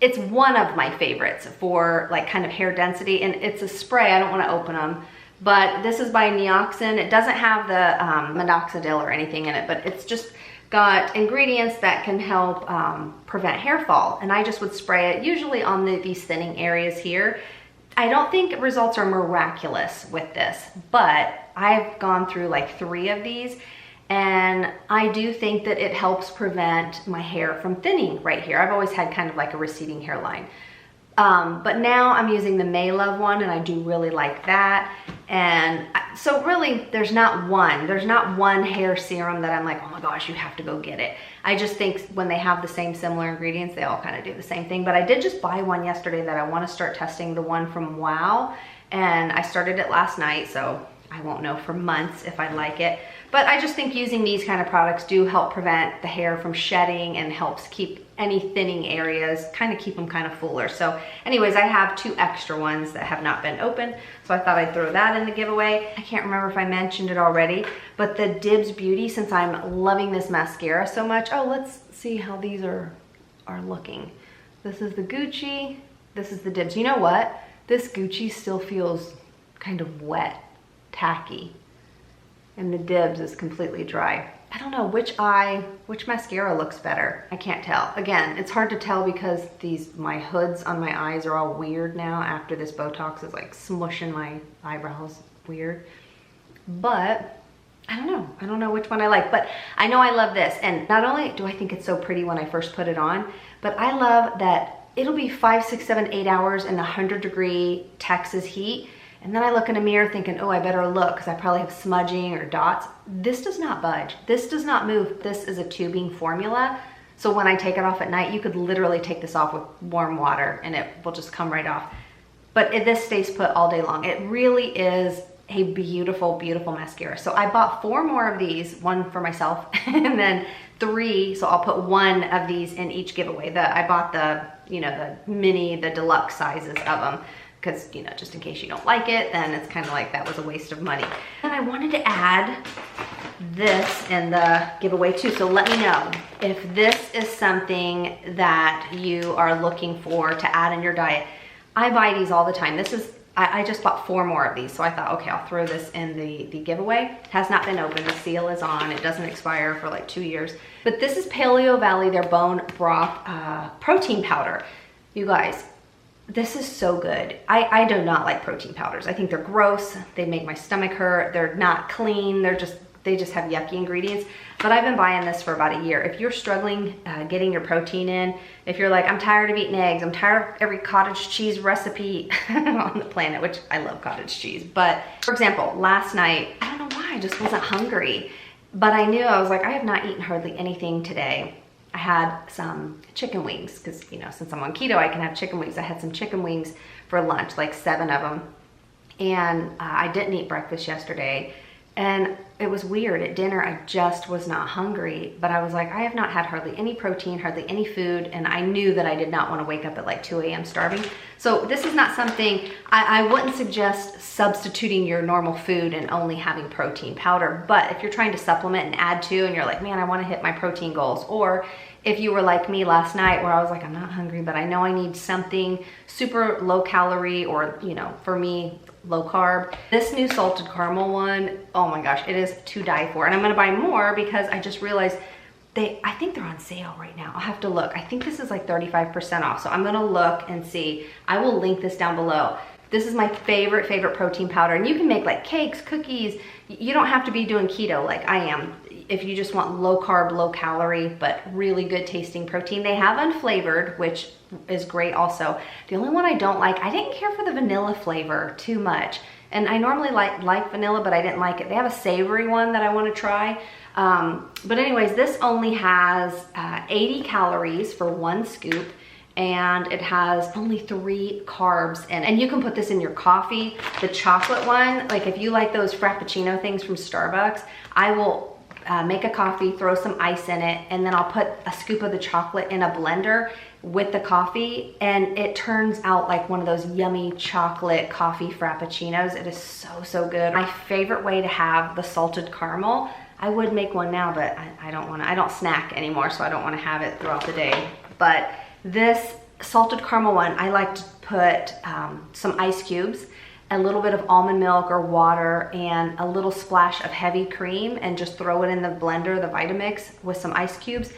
It's one of my favorites for like kind of hair density, and it's a spray. I don't want to open them, but this is by Neoxin. It doesn't have the minoxidil or anything in it, but it's just got ingredients that can help prevent hair fall, and I just would spray it usually on these thinning areas here. I don't think results are miraculous with this, but I've gone through like 3 of these, and I do think that it helps prevent my hair from thinning right here. I've always had kind of like a receding hairline. But now I'm using the May Love one, and I do really like that. And so really there's not one hair serum that I'm like, oh my gosh, you have to go get it. I just think when they have the same similar ingredients, they all kind of do the same thing. But I did just buy one yesterday that I want to start testing, the one from WOW, and I started it last night, so I won't know for months if I like it. But I just think using these kind of products do help prevent the hair from shedding and helps keep any thinning areas, kind of keep them kind of fuller. So anyways, I have 2 extra ones that have not been opened, so I thought I'd throw that in the giveaway. I can't remember if I mentioned it already, but the Dibs Beauty, since I'm loving this mascara so much, oh, let's see how these are looking. This is the Gucci, this is the Dibs. You know what? This Gucci still feels kind of wet, tacky, and the Dibs is completely dry. I don't know which mascara looks better. I can't tell. Again, it's hard to tell because my hoods on my eyes are all weird now after this Botox is like smushing my eyebrows weird. But I don't know. I don't know which one I like, but I know I love this. And not only do I think it's so pretty when I first put it on, but I love that it'll be 5, 6, 7, 8 hours in the 100-degree Texas heat. And then I look in a mirror thinking, oh, I better look because I probably have smudging or dots. This does not budge. This does not move. This is a tubing formula. So when I take it off at night, you could literally take this off with warm water and it will just come right off. But this stays put all day long. It really is a beautiful, beautiful mascara. So I bought 4 more of these, 1 for myself and then 3. So I'll put 1 of these in each giveaway. I bought the deluxe sizes of them, because, you know, just in case you don't like it, then it's kind of like that was a waste of money. And I wanted to add this in the giveaway too, so let me know if this is something that you are looking for to add in your diet. I buy these all the time. I just bought 4 more of these, so I thought, okay, I'll throw this in the giveaway. It has not been opened, the seal is on, it doesn't expire for like 2 years. But this is Paleo Valley, their bone broth protein powder. You guys, this is so good. I do not like protein powders. I think they're gross. They make my stomach hurt. They're not clean. They just have yucky ingredients. But I've been buying this for about a year. If you're struggling getting your protein in, if you're like, I'm tired of eating eggs, I'm tired of every cottage cheese recipe on the planet, which I love cottage cheese. But for example, last night, I don't know why, I just wasn't hungry. But I knew, I was like, I have not eaten hardly anything today. I had some chicken wings because, you know, since I'm on keto, I can have chicken wings. I had some chicken wings for lunch, like 7 of them. And I didn't eat breakfast yesterday. And it was weird. At dinner, I just was not hungry, but I was like, I have not had hardly any protein, hardly any food, and I knew that I did not want to wake up at like 2 a.m. starving. So this is not something, I wouldn't suggest substituting your normal food and only having protein powder, but if you're trying to supplement and add to, and you're like, man, I want to hit my protein goals, or if you were like me last night where I was like, I'm not hungry, but I know I need something super low calorie, or, you know, for me, low carb. This new salted caramel one, oh my gosh, it is to die for. And I'm gonna buy more because I just realized I think they're on sale right now. I'll have to look. I think this is like 35% off. So I'm gonna look and see. I will link this down below. This is my favorite protein powder. And you can make like cakes, cookies. You don't have to be doing keto like I am. If you just want low carb, low calorie, but really good tasting protein. They have unflavored, which is great also. The only one I don't like, I didn't care for the vanilla flavor too much. And I normally like vanilla, but I didn't like it. They have a savory one that I want to try. But anyways, this only has 80 calories for 1 scoop. And it has only 3 carbs in. And you can put this in your coffee. The chocolate one, like if you like those Frappuccino things from Starbucks, I will make a coffee, throw some ice in it, and then I'll put a scoop of the chocolate in a blender with the coffee, and it turns out like one of those yummy chocolate coffee Frappuccinos. It is so good. My favorite way to have the salted caramel, I would make one now, but I don't snack anymore, so I don't want to have it throughout the day. But this salted caramel one, I like to put some ice cubes, a little bit of almond milk or water, and a little splash of heavy cream, and just throw it in the blender, the Vitamix, with some ice cubes,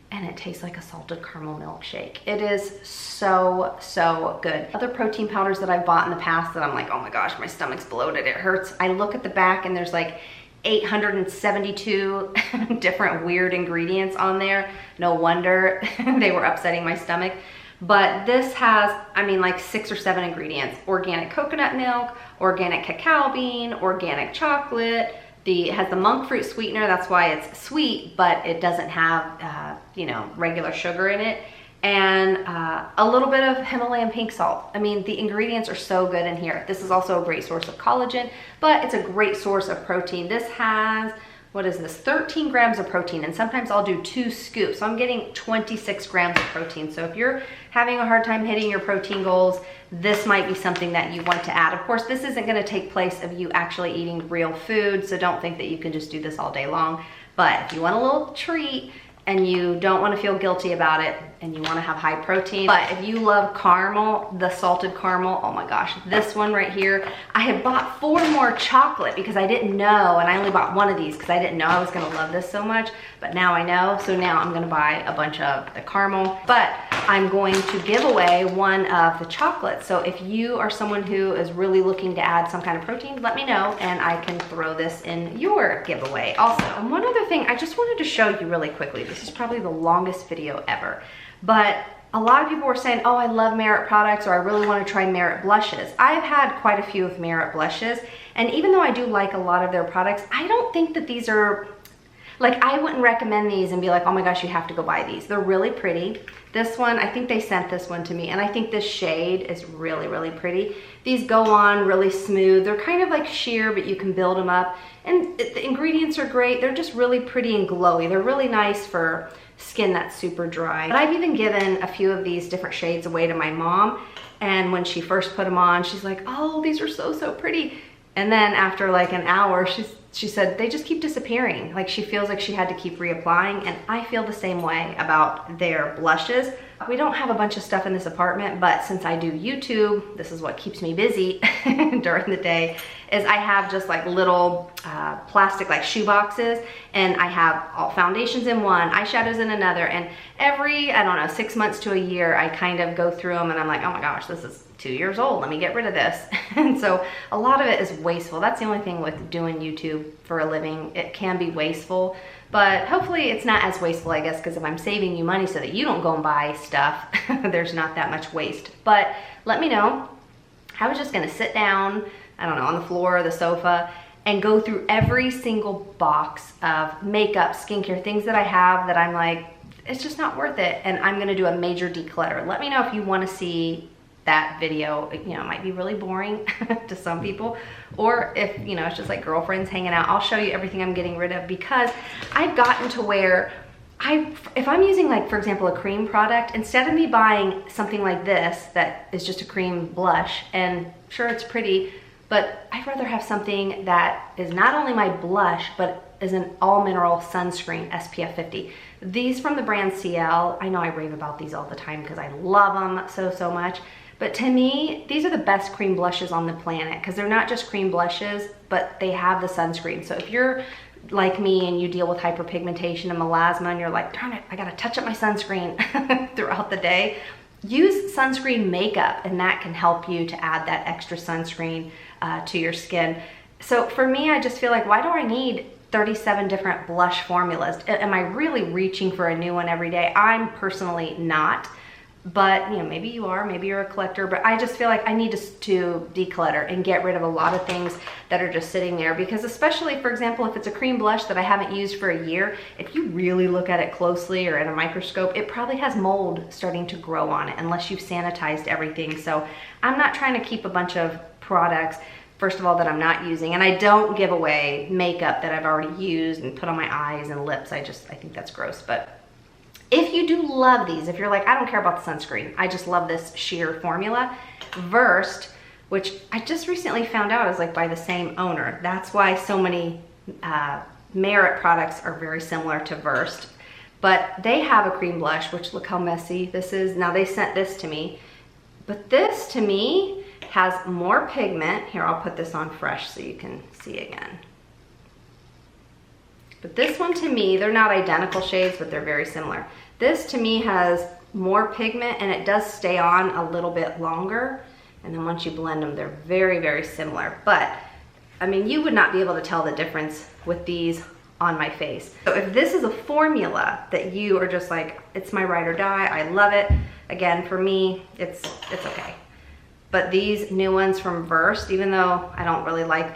and it tastes like a salted caramel milkshake. It is so good. Other protein powders that I've bought in the past that I'm like, oh my gosh, my stomach's bloated, it hurts. I look at the back and there's like 872 different weird ingredients on there. No wonder they were upsetting my stomach. But this has, I mean, like 6 or 7 ingredients. Organic coconut milk, organic cacao bean, organic chocolate. It has the monk fruit sweetener, that's why it's sweet, but it doesn't have, you know, regular sugar in it. And a little bit of Himalayan pink salt. I mean, the ingredients are so good in here. This is also a great source of collagen, but it's a great source of protein. This has, what is this, 13 grams of protein, and sometimes I'll do 2 scoops. So I'm getting 26 grams of protein. So if you're having a hard time hitting your protein goals, this might be something that you want to add. Of course, this isn't gonna take place of you actually eating real food, so don't think that you can just do this all day long. But if you want a little treat, and you don't want to feel guilty about it, and you want to have high protein. But if you love caramel, the salted caramel, oh my gosh, this one right here, I had bought 4 more chocolate because I didn't know, and I only bought 1 of these because I didn't know I was gonna love this so much, but now I know, so now I'm gonna buy a bunch of the caramel, but I'm going to give away 1 of the chocolate. So if you are someone who is really looking to add some kind of protein, let me know, and I can throw this in your giveaway also. And one other thing, I just wanted to show you really quickly. This is probably the longest video ever. But a lot of people were saying, oh, I love Meritt products, or I really want to try Meritt blushes. I've had quite a few of Meritt blushes, and even though I do like a lot of their products, I don't think that these are, like, I wouldn't recommend these and be like, oh my gosh, you have to go buy these. They're really pretty. This one, I think they sent this one to me, and I think this shade is really pretty. These go on really smooth. They're kind of like sheer, but you can build them up. And the ingredients are great. They're just really pretty and glowy. They're really nice for skin that's super dry. But I've even given a few of these different shades away to my mom, and when she first put them on, she's like, oh, these are so pretty. And then after like an hour, she said they just keep disappearing. Like, she feels like she had to keep reapplying, and I feel the same way about their blushes. We don't have a bunch of stuff in this apartment, but since I do YouTube, this is what keeps me busy during the day, is I have just like little plastic like shoe boxes, and I have all foundations in one, eyeshadows in another, and every, I don't know, 6 months to a year, I kind of go through them and I'm like, oh my gosh, this is 2 years old, let me get rid of this. And so a lot of it is wasteful. That's the only thing with doing YouTube for a living. It can be wasteful, but hopefully it's not as wasteful, I guess, because if I'm saving you money so that you don't go and buy stuff, there's not that much waste. But let me know. I was just gonna sit down, I don't know, on the floor or the sofa, and go through every single box of makeup, skincare, things that I have that I'm like, it's just not worth it, and I'm gonna do a major declutter. Let me know if you wanna see that video, you know, might be really boring to some people, or if, you know, it's just like girlfriends hanging out, I'll show you everything I'm getting rid of, because I've gotten to where if I'm using, like, for example, a cream product, instead of me buying something like this that is just a cream blush, and sure, it's pretty, but I'd rather have something that is not only my blush, but is an all mineral sunscreen, SPF 50. These from the brand CL, I know I rave about these all the time because I love them so much. But to me, these are the best cream blushes on the planet, because they're not just cream blushes, but they have the sunscreen. So if you're like me and you deal with hyperpigmentation and melasma and you're like, darn it, I gotta touch up my sunscreen throughout the day, use sunscreen makeup, and that can help you to add that extra sunscreen to your skin. So for me, I just feel like, why do I need 37 different blush formulas? Am I really reaching for a new one every day? I'm personally not, but you know, maybe you are, maybe you're a collector, but I just feel like I need to declutter and get rid of a lot of things that are just sitting there, because especially, for example, if it's a cream blush that I haven't used for a year, if you really look at it closely or in a microscope, it probably has mold starting to grow on it unless you've sanitized everything. So I'm not trying to keep a bunch of products, first of all, that I'm not using, and I don't give away makeup that I've already used and put on my eyes and lips. I think that's gross. But if you do love these, if you're like, I don't care about the sunscreen, I just love this sheer formula, Versed, which I just recently found out is like by the same owner. That's why so many Meritt products are very similar to Versed. But they have a cream blush, which look how messy this is. Now they sent this to me, but this to me has more pigment. Here, I'll put this on fresh so you can see again. But this one to me, they're not identical shades, but they're very similar. This to me has more pigment, and it does stay on a little bit longer. And then once you blend them, they're very similar. But I mean, you would not be able to tell the difference with these on my face. So if this is a formula that you are just like, it's my ride or die, I love it. Again, for me, it's okay. But these new ones from Versed, even though I don't really like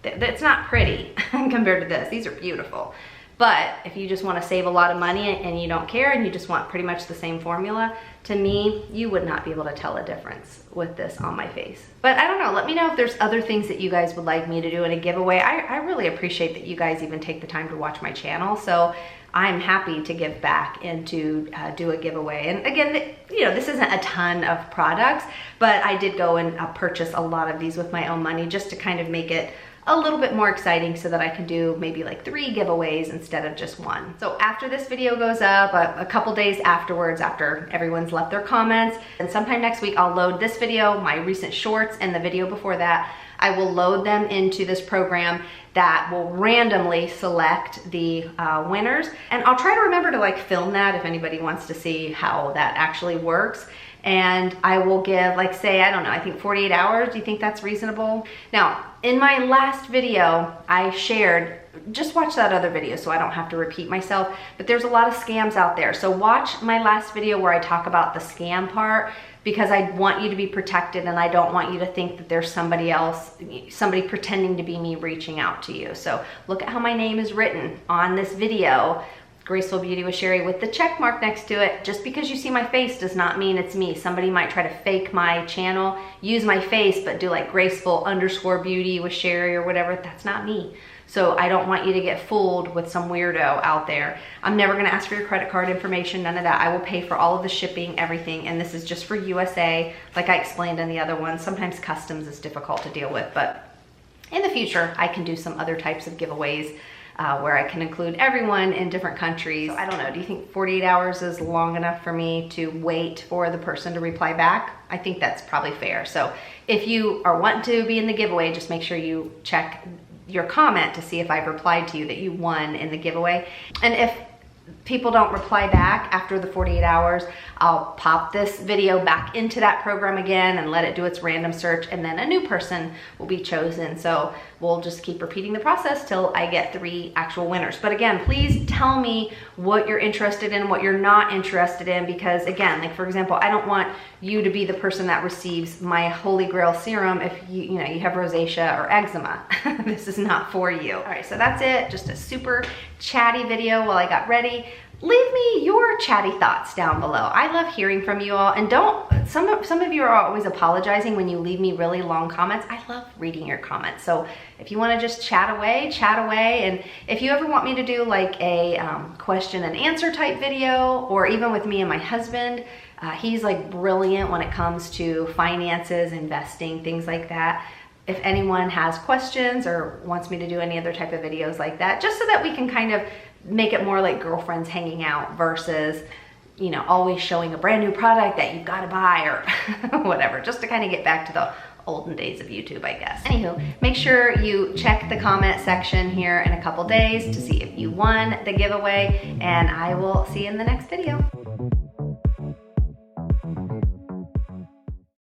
it's not pretty compared to this. These are beautiful. But if you just want to save a lot of money and you don't care and you just want pretty much the same formula, to me, you would not be able to tell a difference with this on my face. But I don't know, let me know if there's other things that you guys would like me to do in a giveaway. I really appreciate that you guys even take the time to watch my channel. So I'm happy to give back and to do a giveaway. And again, you know, this isn't a ton of products, but I did go and purchase a lot of these with my own money just to kind of make it a little bit more exciting so that I can do maybe like 3 giveaways instead of just 1. So after this video goes up, a couple days afterwards, after everyone's left their comments, and sometime next week, I'll load this video, my recent shorts, and the video before that. I will load them into this program that will randomly select the winners. And I'll try to remember to like film that if anybody wants to see how that actually works. And I will give, like, say, I don't know, I think 48 hours. Do you think that's reasonable? Now, in my last video, I shared, just watch that other video so I don't have to repeat myself, but there's a lot of scams out there. So watch my last video where I talk about the scam part, because I want you to be protected and I don't want you to think that there's somebody else, somebody pretending to be me reaching out to you. So look at how my name is written on this video, Graceful Beauty with Sherry, with the check mark next to it. Just because you see my face does not mean it's me. Somebody might try to fake my channel, use my face, but do like Graceful_Beauty with Sherry or whatever. That's not me. So I don't want you to get fooled with some weirdo out there. I'm never gonna ask for your credit card information, none of that. I will pay for all of the shipping, everything, and this is just for USA, like I explained in the other one. Sometimes customs is difficult to deal with, but in the future, I can do some other types of giveaways where I can include everyone in different countries. So I don't know, do you think 48 hours is long enough for me to wait for the person to reply back? I think that's probably fair. So if you are wanting to be in the giveaway, just make sure you check your comment to see if I've replied to you that you won in the giveaway. And if people don't reply back after the 48 hours, I'll pop this video back into that program again and let it do its random search, and then a new person will be chosen. So we'll just keep repeating the process till I get 3 actual winners. But again, please tell me what you're interested in, what you're not interested in, because again, like for example, I don't want you to be the person that receives my Holy Grail serum if you have rosacea or eczema. This is not for you. All right, so that's it. Just a super chatty video while I got ready. leave me your chatty thoughts down below. I love hearing from you all, and some of you are always apologizing when you leave me really long comments. I love reading your comments. So if you want to just chat away, and if you ever want me to do like a question and answer type video, or even with me and my husband, he's like brilliant when it comes to finances, investing, things like that. If anyone has questions or wants me to do any other type of videos like that, just so that we can kind of make it more like girlfriends hanging out versus, you know, always showing a brand new product that you've got to buy or whatever, just to kind of get back to the olden days of YouTube, I guess. Anywho, make sure you check the comment section here in a couple days to see if you won the giveaway, and I will see you in the next video.